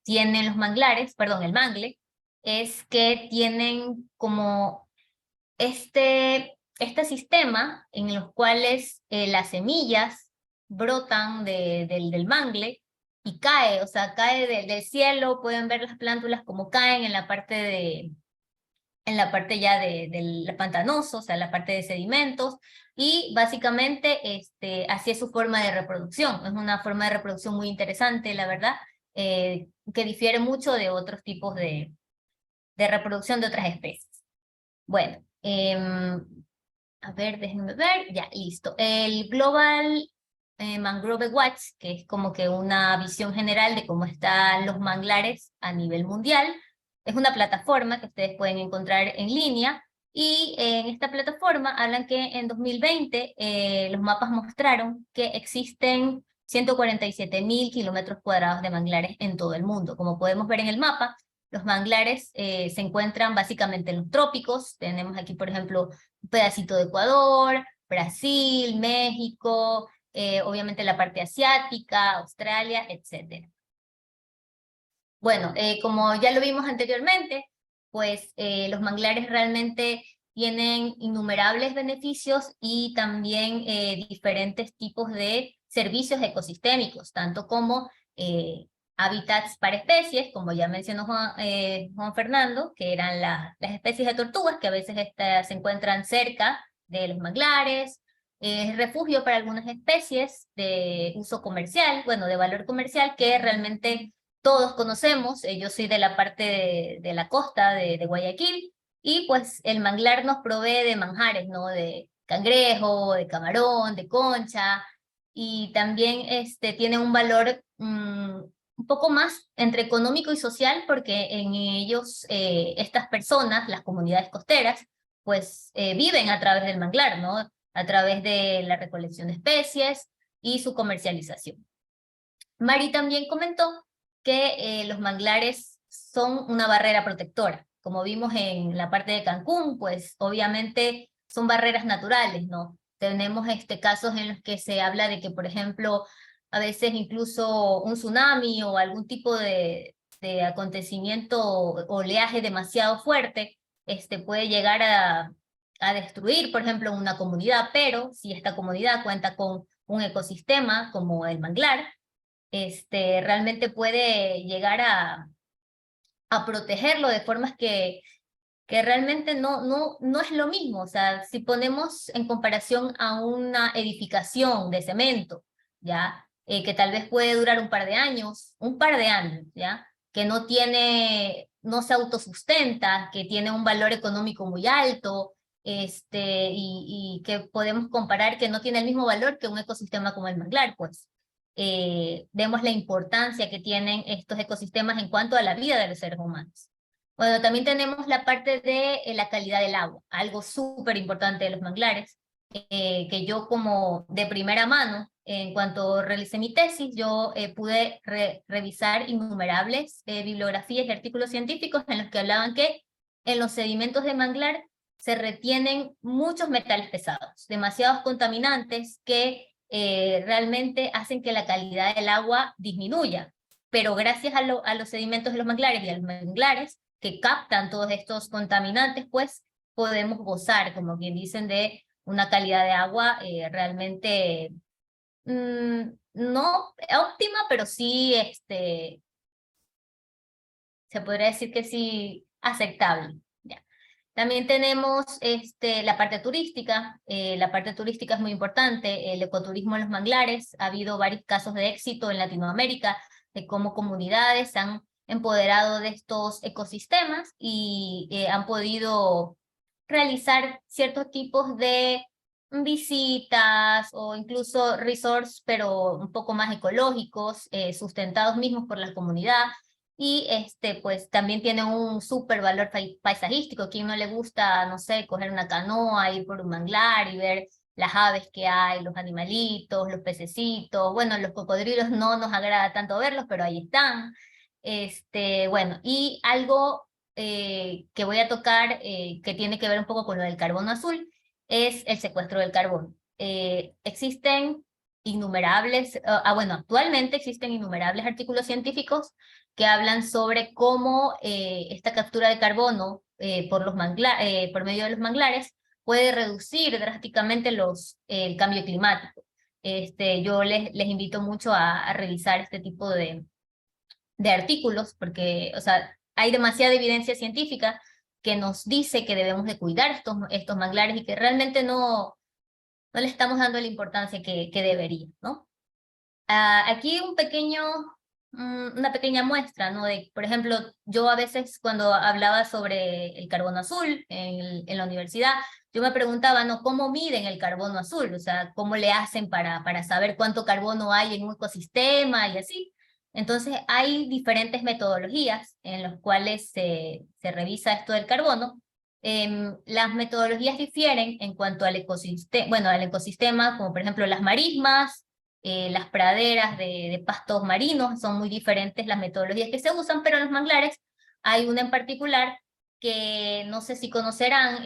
tienen los manglares, perdón, el mangle, es que tienen como este sistema en los cuales las semillas brotan del mangle y cae, o sea, cae del cielo. Pueden ver las plántulas como caen en la parte ya del pantanoso, o sea, la parte de sedimentos, y básicamente así es su forma de reproducción. Es una forma de reproducción muy interesante, la verdad, que difiere mucho de otros tipos de reproducción de otras especies. Bueno, a ver, déjenme ver, ya, listo. El Global Mangrove Watch, que es como que una visión general de cómo están los manglares a nivel mundial, es una plataforma que ustedes pueden encontrar en línea, y en esta plataforma hablan que en 2020 los mapas mostraron que existen 147.000 kilómetros cuadrados de manglares en todo el mundo. Como podemos ver en el mapa, los manglares se encuentran básicamente en los trópicos. Tenemos aquí, por ejemplo, un pedacito de Ecuador, Brasil, México, obviamente la parte asiática, Australia, etc. Bueno, como ya lo vimos anteriormente, pues los manglares realmente tienen innumerables beneficios y también diferentes tipos de servicios ecosistémicos, tanto como hábitats para especies, como ya mencionó Juan Fernando, que eran las especies de tortugas, que a veces se encuentran cerca de los manglares, refugio para algunas especies de uso comercial, bueno, de valor comercial, que realmente todos conocemos. Yo soy de la parte de la costa de Guayaquil, y pues el manglar nos provee de manjares, ¿no? De cangrejo, de camarón, de concha, y también tiene un valor un poco más entre económico y social, porque en ellos estas personas, las comunidades costeras, pues viven a través del manglar, ¿no? A través de la recolección de especies y su comercialización. Mari también comentó que los manglares son una barrera protectora. Como vimos en la parte de Cancún, pues obviamente son barreras naturales, ¿no? Tenemos casos en los que se habla de que, por ejemplo, a veces incluso un tsunami o algún tipo de acontecimiento o oleaje demasiado fuerte puede llegar a destruir, por ejemplo, una comunidad, pero si esta comunidad cuenta con un ecosistema como el manglar, realmente puede llegar a protegerlo de formas que realmente no es lo mismo. O sea, si ponemos en comparación a una edificación de cemento, ¿ya? Que tal vez puede durar un par de años, ¿ya? Que no se autosustenta, que tiene un valor económico muy alto, y que podemos comparar que no tiene el mismo valor que un ecosistema como el manglar, pues. Vemos la importancia que tienen estos ecosistemas en cuanto a la vida de los seres humanos. Bueno, también tenemos la parte de la calidad del agua, algo súper importante de los manglares, que yo como de primera mano, en cuanto realicé mi tesis, yo pude revisar innumerables bibliografías y artículos científicos en los que hablaban que en los sedimentos de manglar se retienen muchos metales pesados, demasiados contaminantes que realmente hacen que la calidad del agua disminuya. Pero gracias a los sedimentos de los manglares y a los manglares que captan todos estos contaminantes, pues podemos gozar, como bien dicen, de una calidad de agua realmente no óptima, pero sí, se podría decir que sí, aceptable. ¿Ya? También tenemos la parte turística. La parte turística es muy importante. El ecoturismo en los manglares. Ha habido varios casos de éxito en Latinoamérica, de cómo comunidades han empoderado de estos ecosistemas y han podido realizar ciertos tipos de visitas o incluso resorts, pero un poco más ecológicos, sustentados mismos por la comunidad. Y pues también tiene un súper valor paisajístico. A quien no le gusta, no sé, coger una canoa, ir por un manglar y ver las aves que hay, los animalitos, los pececitos. Bueno, los cocodrilos no nos agrada tanto verlos, pero ahí están. Bueno, y algo que voy a tocar, que tiene que ver un poco con lo del carbono azul, es el secuestro del carbono. Existen innumerables, bueno, actualmente existen innumerables artículos científicos que hablan sobre cómo esta captura de carbono por medio de los manglares puede reducir drásticamente el cambio climático. Yo les invito mucho a revisar este tipo de artículos, porque, o sea, hay demasiada evidencia científica que nos dice que debemos de cuidar estos manglares y que realmente no le estamos dando la importancia que debería, ¿no? Aquí una pequeña muestra, ¿no? Por ejemplo, yo a veces cuando hablaba sobre el carbono azul en la universidad, yo me preguntaba, ¿no? ¿Cómo miden el carbono azul? O sea, ¿cómo le hacen para saber cuánto carbono hay en un ecosistema y así? Entonces, hay diferentes metodologías en las cuales se revisa esto del carbono. Las metodologías difieren en cuanto al ecosistema, como por ejemplo las marismas, las praderas de pastos marinos, son muy diferentes las metodologías que se usan, pero en los manglares hay una en particular que no sé si conocerán.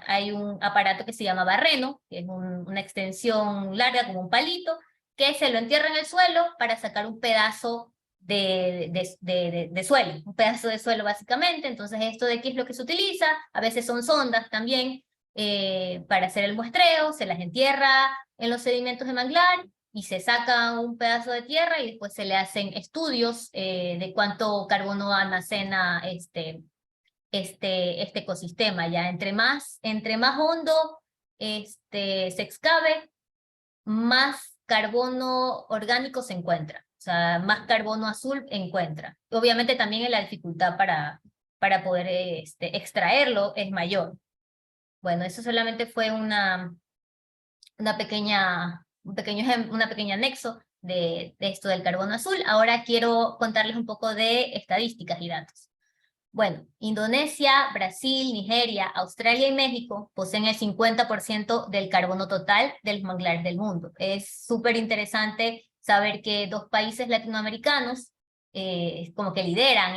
Hay un aparato que se llama barreno, que es una extensión larga como un palito, que se lo entierra en el suelo para sacar un pedazo de suelo, un pedazo de suelo básicamente. Entonces, ¿esto de qué es lo que se utiliza? A veces son sondas también para hacer el muestreo, se las entierra en los sedimentos de manglar y se saca un pedazo de tierra y después se le hacen estudios de cuánto carbono almacena este ecosistema. Ya entre más hondo se excave, más carbono orgánico se encuentra, o sea, más carbono azul encuentra. Obviamente también la dificultad para poder extraerlo es mayor. Bueno, eso solamente fue un pequeño anexo de esto del carbono azul. Ahora quiero contarles un poco de estadísticas y datos. Bueno, Indonesia, Brasil, Nigeria, Australia y México poseen el 50% del carbono total de los manglares del mundo. Es súper interesante saber que 2 países latinoamericanos como que lideran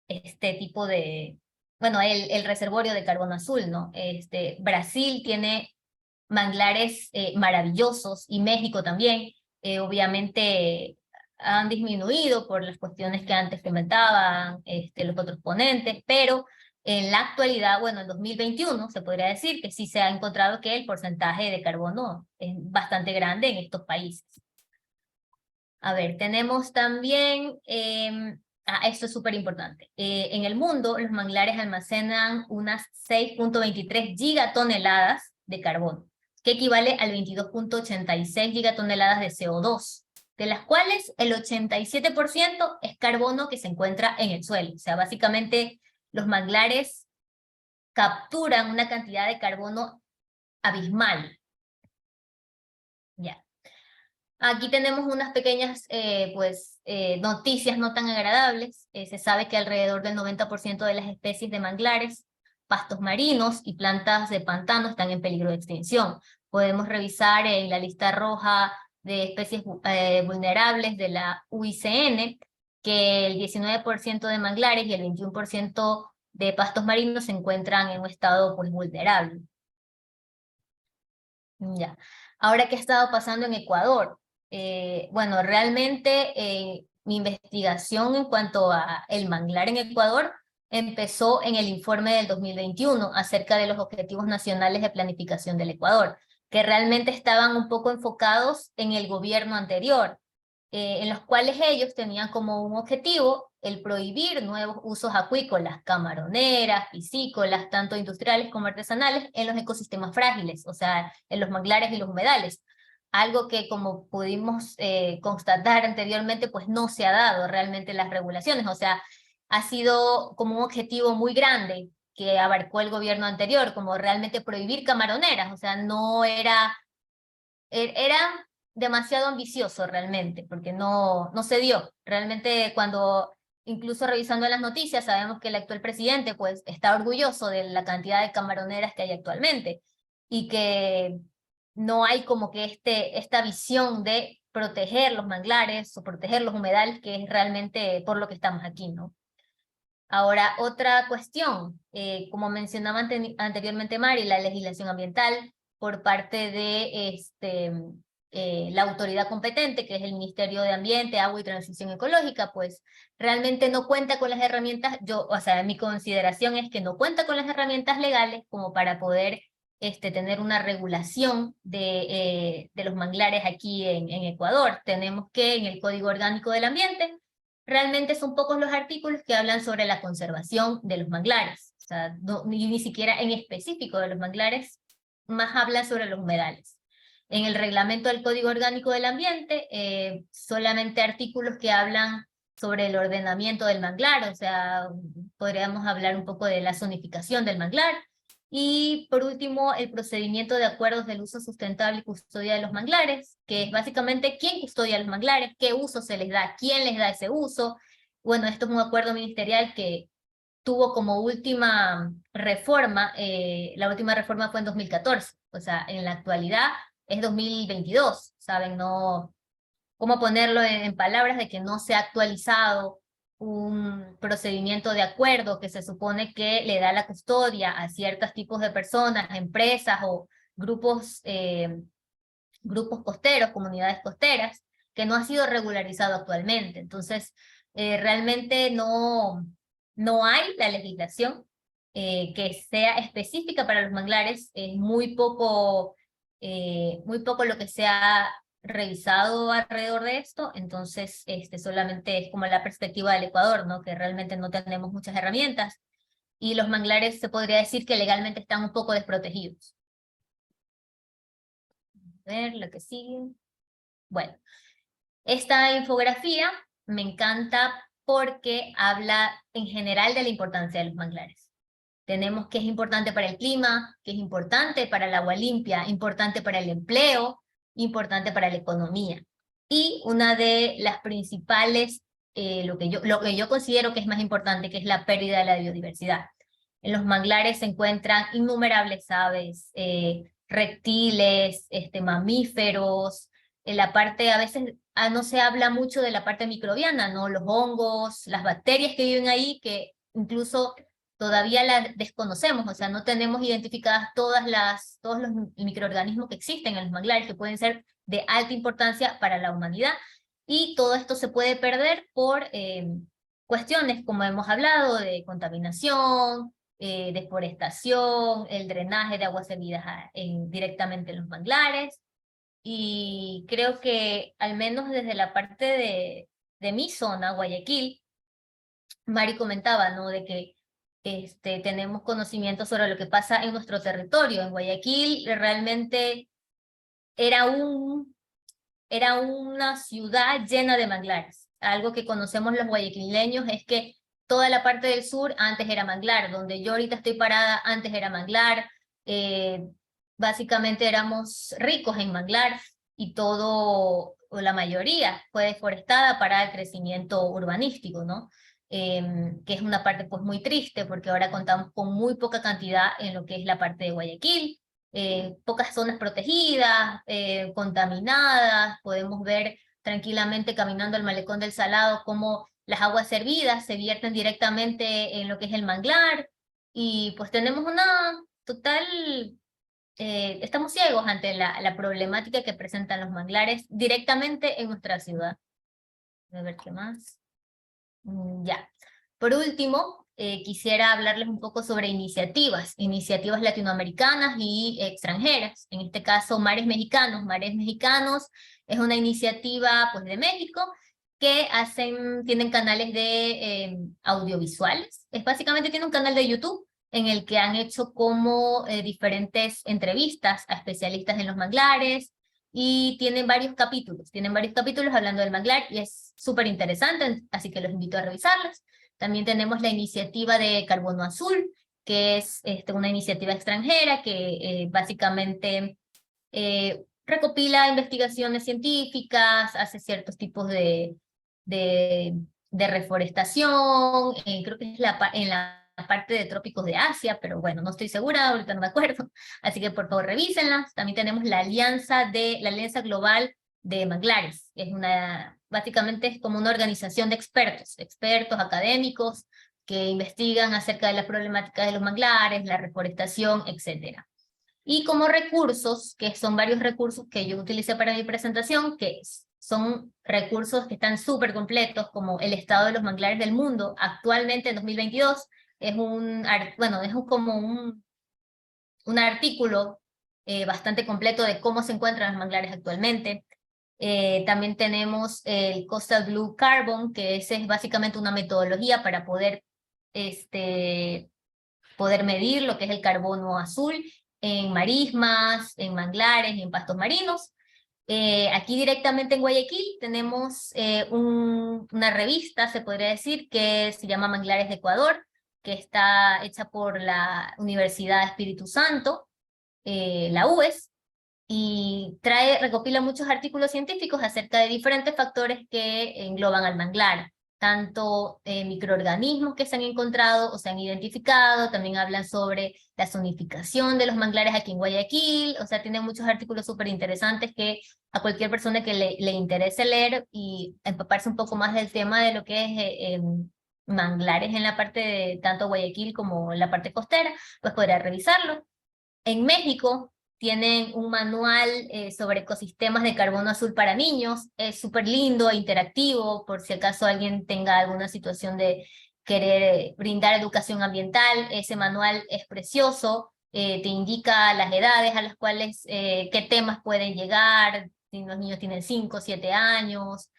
este tipo de, bueno, el reservorio de carbono azul, ¿no? Brasil tiene manglares maravillosos y México también. Obviamente han disminuido por las cuestiones que antes comentaban los otros ponentes, pero en la actualidad, bueno, en 2021 se podría decir que sí se ha encontrado que el porcentaje de carbono es bastante grande en estos países. A ver, tenemos también, esto es súper importante. En el mundo, los manglares almacenan unas 6.23 gigatoneladas de carbono, que equivale al 22.86 gigatoneladas de CO2, de las cuales el 87% es carbono que se encuentra en el suelo. O sea, básicamente los manglares capturan una cantidad de carbono abismal. Ya. Aquí tenemos unas pequeñas noticias no tan agradables. Se sabe que alrededor del 90% de las especies de manglares, pastos marinos y plantas de pantano están en peligro de extinción. Podemos revisar en la lista roja de especies vulnerables de la UICN que el 19% de manglares y el 21% de pastos marinos se encuentran en un estado vulnerable. Ya. Ahora, ¿qué ha estado pasando en Ecuador? Bueno, realmente mi investigación en cuanto a el manglar en Ecuador empezó en el informe del 2021 acerca de los Objetivos Nacionales de Planificación del Ecuador, que realmente estaban un poco enfocados en el gobierno anterior, en los cuales ellos tenían como un objetivo el prohibir nuevos usos acuícolas, camaroneras, piscícolas, tanto industriales como artesanales, en los ecosistemas frágiles, o sea, en los manglares y los humedales. Algo que, como pudimos constatar anteriormente, pues no se ha dado realmente las regulaciones, o sea, ha sido como un objetivo muy grande que abarcó el gobierno anterior, como realmente prohibir camaroneras, o sea, no era demasiado ambicioso realmente, porque no se dio. Realmente cuando, incluso revisando las noticias, sabemos que el actual presidente pues está orgulloso de la cantidad de camaroneras que hay actualmente, y que no hay como que esta visión de proteger los manglares o proteger los humedales, que es realmente por lo que estamos aquí, ¿no? Ahora, otra cuestión, como mencionaba anteriormente Mari, la legislación ambiental por parte de la autoridad competente, que es el Ministerio de Ambiente, Agua y Transición Ecológica, pues realmente no cuenta con las herramientas, o sea, mi consideración es que no cuenta con las herramientas legales como para poder tener una regulación de los manglares aquí en Ecuador. Tenemos que en el Código Orgánico del Ambiente, realmente son pocos los artículos que hablan sobre la conservación de los manglares. O sea, ni siquiera en específico de los manglares, más habla sobre los humedales. En el reglamento del Código Orgánico del Ambiente, solamente artículos que hablan sobre el ordenamiento del manglar, o sea, podríamos hablar un poco de la zonificación del manglar. Y por último, el procedimiento de acuerdos del uso sustentable y custodia de los manglares, que es básicamente quién custodia los manglares, qué uso se les da, quién les da ese uso. Bueno, esto es un acuerdo ministerial que tuvo como última reforma, la última reforma fue en 2014, o sea, en la actualidad es 2022, ¿saben? No, ¿cómo ponerlo en palabras de que no se ha actualizado un procedimiento de acuerdo que se supone que le da la custodia a ciertos tipos de personas, empresas o grupos costeros, comunidades costeras, que no ha sido regularizado actualmente? Entonces, realmente no hay la legislación que sea específica para los manglares, es muy poco muy poco lo que se ha revisado alrededor de esto, entonces solamente es como la perspectiva del Ecuador, ¿no? Que realmente no tenemos muchas herramientas, y los manglares se podría decir que legalmente están un poco desprotegidos. A ver, lo que sigue. Bueno, esta infografía me encanta porque habla en general de la importancia de los manglares. Tenemos que es importante para el clima, que es importante para el agua limpia, importante para el empleo, importante para la economía. Y una de las principales, lo que yo considero que es más importante, que es la pérdida de la biodiversidad. En los manglares se encuentran innumerables aves, reptiles, mamíferos. En la parte, a veces no se habla mucho de la parte microbiana, ¿no? Los hongos, las bacterias que viven ahí, que incluso todavía las desconocemos, o sea, no tenemos identificadas todos los microorganismos que existen en los manglares, que pueden ser de alta importancia para la humanidad, y todo esto se puede perder por cuestiones, como hemos hablado, de contaminación, deforestación, el drenaje de aguas servidas directamente en los manglares, y creo que al menos desde la parte de mi zona, Guayaquil, Mari comentaba, ¿no? De que tenemos conocimiento sobre lo que pasa en nuestro territorio. En Guayaquil realmente era una ciudad llena de manglares. Algo que conocemos los guayaquileños es que toda la parte del sur antes era manglar, donde yo ahorita estoy parada antes era manglar, básicamente éramos ricos en manglar y todo, o la mayoría, fue deforestada para el crecimiento urbanístico, ¿no? Que es una parte pues muy triste porque ahora contamos con muy poca cantidad en lo que es la parte de Guayaquil, pocas zonas protegidas, contaminadas. Podemos ver tranquilamente caminando al malecón del Salado cómo las aguas servidas se vierten directamente en lo que es el manglar, y pues tenemos una total, estamos ciegos ante la problemática que presentan los manglares directamente en nuestra ciudad. A ver qué más. Ya. Por último, quisiera hablarles un poco sobre iniciativas latinoamericanas y extranjeras. En este caso, Mares Mexicanos. Mares Mexicanos es una iniciativa pues, de México que tienen canales de audiovisuales. Básicamente tiene un canal de YouTube en el que han hecho como diferentes entrevistas a especialistas en los manglares, y tienen varios capítulos hablando del manglar, y es súper interesante, así que los invito a revisarlos. También tenemos la iniciativa de Carbono Azul, que es una iniciativa extranjera que básicamente recopila investigaciones científicas, hace ciertos tipos de reforestación, creo que es en la parte de trópicos de Asia, pero bueno, no estoy segura, ahorita no me acuerdo, así que por favor revísenlas. También tenemos la Alianza Global de Manglares, básicamente es como una organización de expertos académicos que investigan acerca de las problemáticas de los manglares, la reforestación, etc. Y como recursos, que son varios recursos que yo utilicé para mi presentación, que son recursos que están súper completos, como el estado de los manglares del mundo, actualmente en 2022, es como un artículo bastante completo de cómo se encuentran los manglares actualmente. También tenemos el Coastal Blue Carbon, que ese es básicamente una metodología para poder medir lo que es el carbono azul en marismas, en manglares y en pastos marinos. Aquí directamente en Guayaquil tenemos una revista, se podría decir, que se llama Manglares de Ecuador, que está hecha por la Universidad de Espíritu Santo, la UES, y recopila muchos artículos científicos acerca de diferentes factores que engloban al manglar, tanto microorganismos que se han encontrado o se han identificado, también hablan sobre la zonificación de los manglares aquí en Guayaquil, o sea, tienen muchos artículos súper interesantes que a cualquier persona que le interese leer y empaparse un poco más del tema de lo que es manglares en la parte de tanto Guayaquil como la parte costera, pues podrá revisarlo. En México tienen un manual sobre ecosistemas de carbono azul para niños, es súper lindo e interactivo, por si acaso alguien tenga alguna situación de querer brindar educación ambiental, ese manual es precioso, te indica las edades a las cuales, qué temas pueden llegar, si los niños tienen 5, 7 años,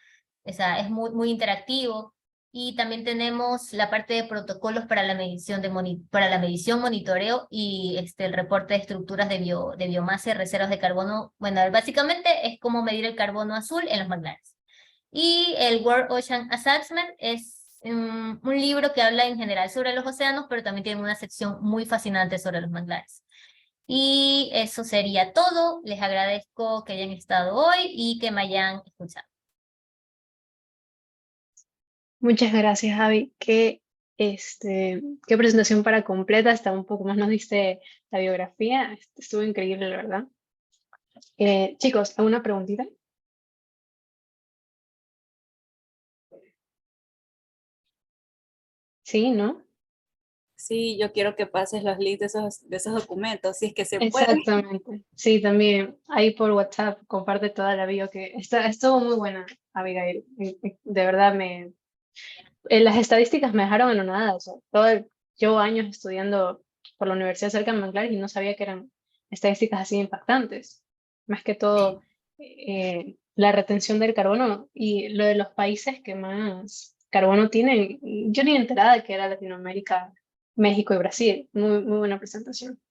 o sea, es muy interactivo. Y también tenemos la parte de protocolos para la medición, monitoreo y el reporte de estructuras de biomasa y reservas de carbono. Bueno, básicamente es cómo medir el carbono azul en los manglares. Y el World Ocean Assessment es un libro que habla en general sobre los océanos, pero también tiene una sección muy fascinante sobre los manglares. Y eso sería todo. Les agradezco que hayan estado hoy y que me hayan escuchado. Muchas gracias, Javi. Qué presentación para completa. Hasta un poco más nos diste la biografía. Estuvo increíble, la verdad. Chicos, ¿alguna preguntita? Sí, ¿no? Sí, yo quiero que pases los links de esos documentos, si es que se puede. Exactamente. Sí, también ahí por WhatsApp comparte toda la bio que estuvo muy buena, Abigail. De verdad las estadísticas me dejaron anonadada. O sea, llevo años estudiando por la Universidad cerca de Manglares y no sabía que eran estadísticas así impactantes. Más que todo, la retención del carbono y lo de los países que más carbono tienen. Yo ni enterada de que era Latinoamérica, México y Brasil. Muy buena presentación.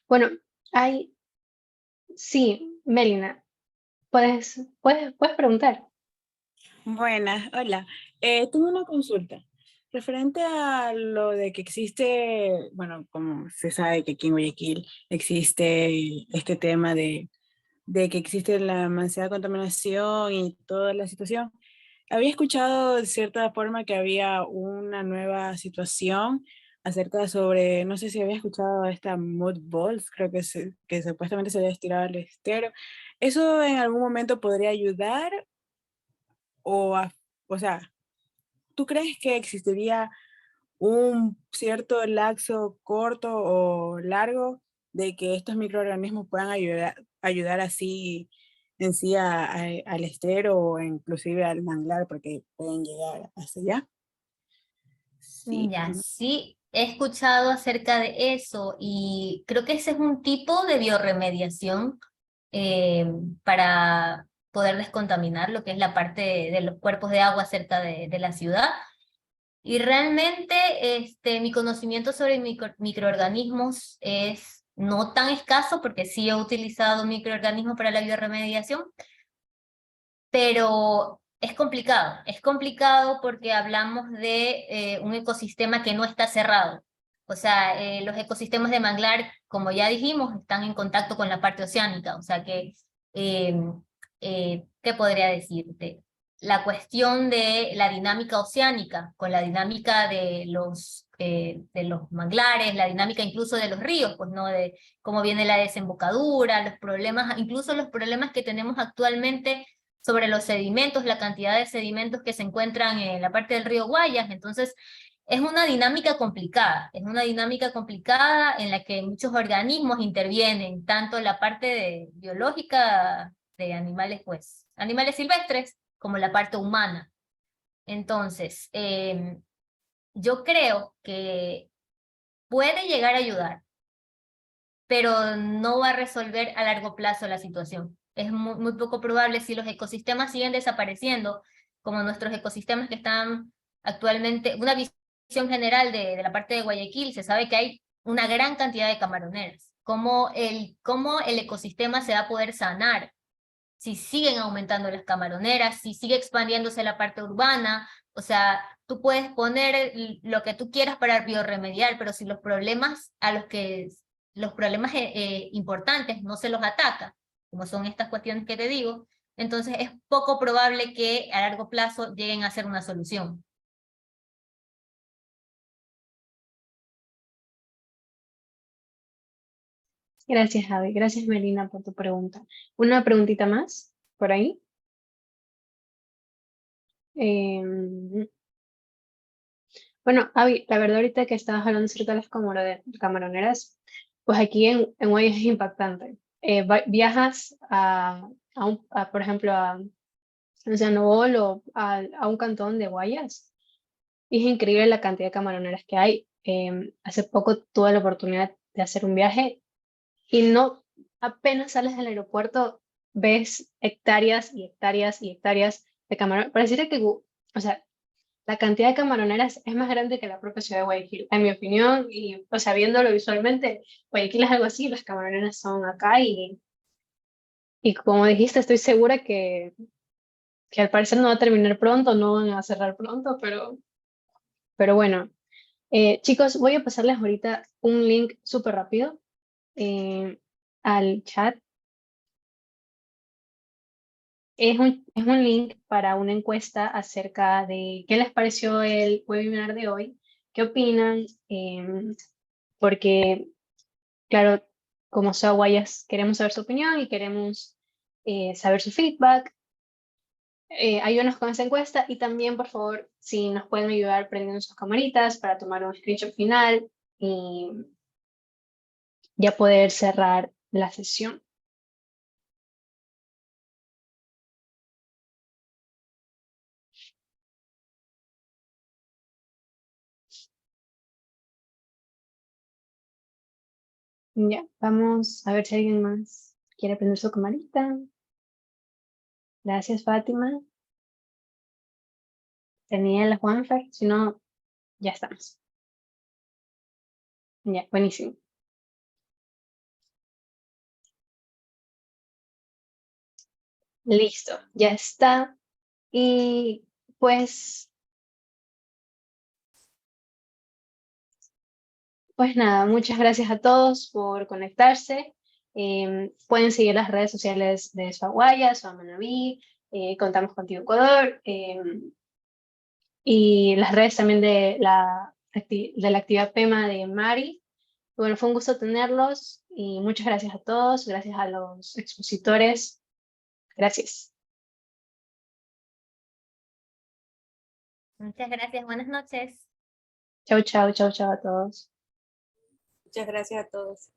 Bueno, sí, Melina, puedes preguntar. Buenas, hola. Tengo una consulta. Referente a lo de que existe, bueno, como se sabe que aquí en Guayaquil existe este tema de que existe la demasiada contaminación y toda la situación. Había escuchado de cierta forma que había una nueva situación acerca sobre, no sé si había escuchado esta mud balls, creo que supuestamente se había estirado al estero. ¿Eso en algún momento podría ayudar o, o sea, ¿tú crees que existiría un cierto lapso corto o largo de que estos microorganismos puedan ayudar así en sí al estero o inclusive al manglar porque pueden llegar hasta allá? Sí. Ya, sí, he escuchado acerca de eso y creo que ese es un tipo de biorremediación eh, para poder descontaminar lo que es la parte de los cuerpos de agua cerca de la ciudad. Y realmente mi conocimiento sobre microorganismos es no tan escaso porque sí he utilizado microorganismos para la biorremediación, pero es complicado porque hablamos de un ecosistema que no está cerrado. O sea, los ecosistemas de manglar, como ya dijimos, están en contacto con la parte oceánica, o sea que, ¿qué podría decirte? La cuestión de la dinámica oceánica con la dinámica de los manglares, la dinámica incluso de los ríos, pues no, de cómo viene la desembocadura, los problemas, incluso los problemas que tenemos actualmente sobre los sedimentos, la cantidad de sedimentos que se encuentran en la parte del río Guayas. Entonces, es una dinámica complicada en la que muchos organismos intervienen, tanto la parte biológica de animales, pues, animales silvestres, como la parte humana. Entonces, yo creo que puede llegar a ayudar, pero no va a resolver a largo plazo la situación. Es muy poco probable si los ecosistemas siguen desapareciendo, como nuestros ecosistemas que están actualmente, una visión general de la parte de Guayaquil, se sabe que hay una gran cantidad de camaroneras. ¿Cómo el ecosistema se va a poder sanar si siguen aumentando las camaroneras, si sigue expandiéndose la parte urbana? O sea, tú puedes poner lo que tú quieras para biorremediar, pero si los problemas importantes no se los ataca, como son estas cuestiones que te digo, entonces es poco probable que a largo plazo lleguen a ser una solución. Gracias, Javi. Gracias, Melina, por tu pregunta. Una preguntita más, por ahí. Bueno, Javi, la verdad ahorita que estabas hablando acerca de las camaroneras, pues aquí en Guayas es impactante. Viajas por ejemplo, a Océano Bol o a un cantón de Guayas y es increíble la cantidad de camaroneras que hay. Hace poco tuve la oportunidad de hacer un viaje y no apenas sales del aeropuerto ves hectáreas y hectáreas y hectáreas de camarón. Pareciera que, o sea, la cantidad de camaroneras es más grande que la propia ciudad de Guayaquil, en mi opinión, y, o sea, viéndolo visualmente, Guayaquil es algo así, las camaroneras son acá y como dijiste, estoy segura que al parecer no va a terminar pronto, no van a cerrar pronto, pero bueno. Chicos, voy a pasarles ahorita un link súper rápido al chat. Es un link para una encuesta acerca de qué les pareció el webinar de hoy, qué opinan, porque, claro, como Guayas, queremos saber su opinión y queremos saber su feedback. Ayúdenos con esa encuesta y también, por favor, si nos pueden ayudar prendiendo sus camaritas para tomar un screenshot final y ya poder cerrar la sesión. Ya, vamos a ver si alguien más quiere prender su camarita. Gracias, Fátima. Daniela, Juanfer, si no, ya estamos. Ya, buenísimo. Listo, ya está. Y pues nada, muchas gracias a todos por conectarse. Pueden seguir las redes sociales de Swaguaya, Swamanaví, Contamos Contigo Ecuador, y las redes también de de la actividad PEMA de Mari. Bueno, fue un gusto tenerlos y muchas gracias a todos, gracias a los expositores. Gracias. Muchas gracias, buenas noches. Chau, chau, chau, chau a todos. Muchas gracias a todos.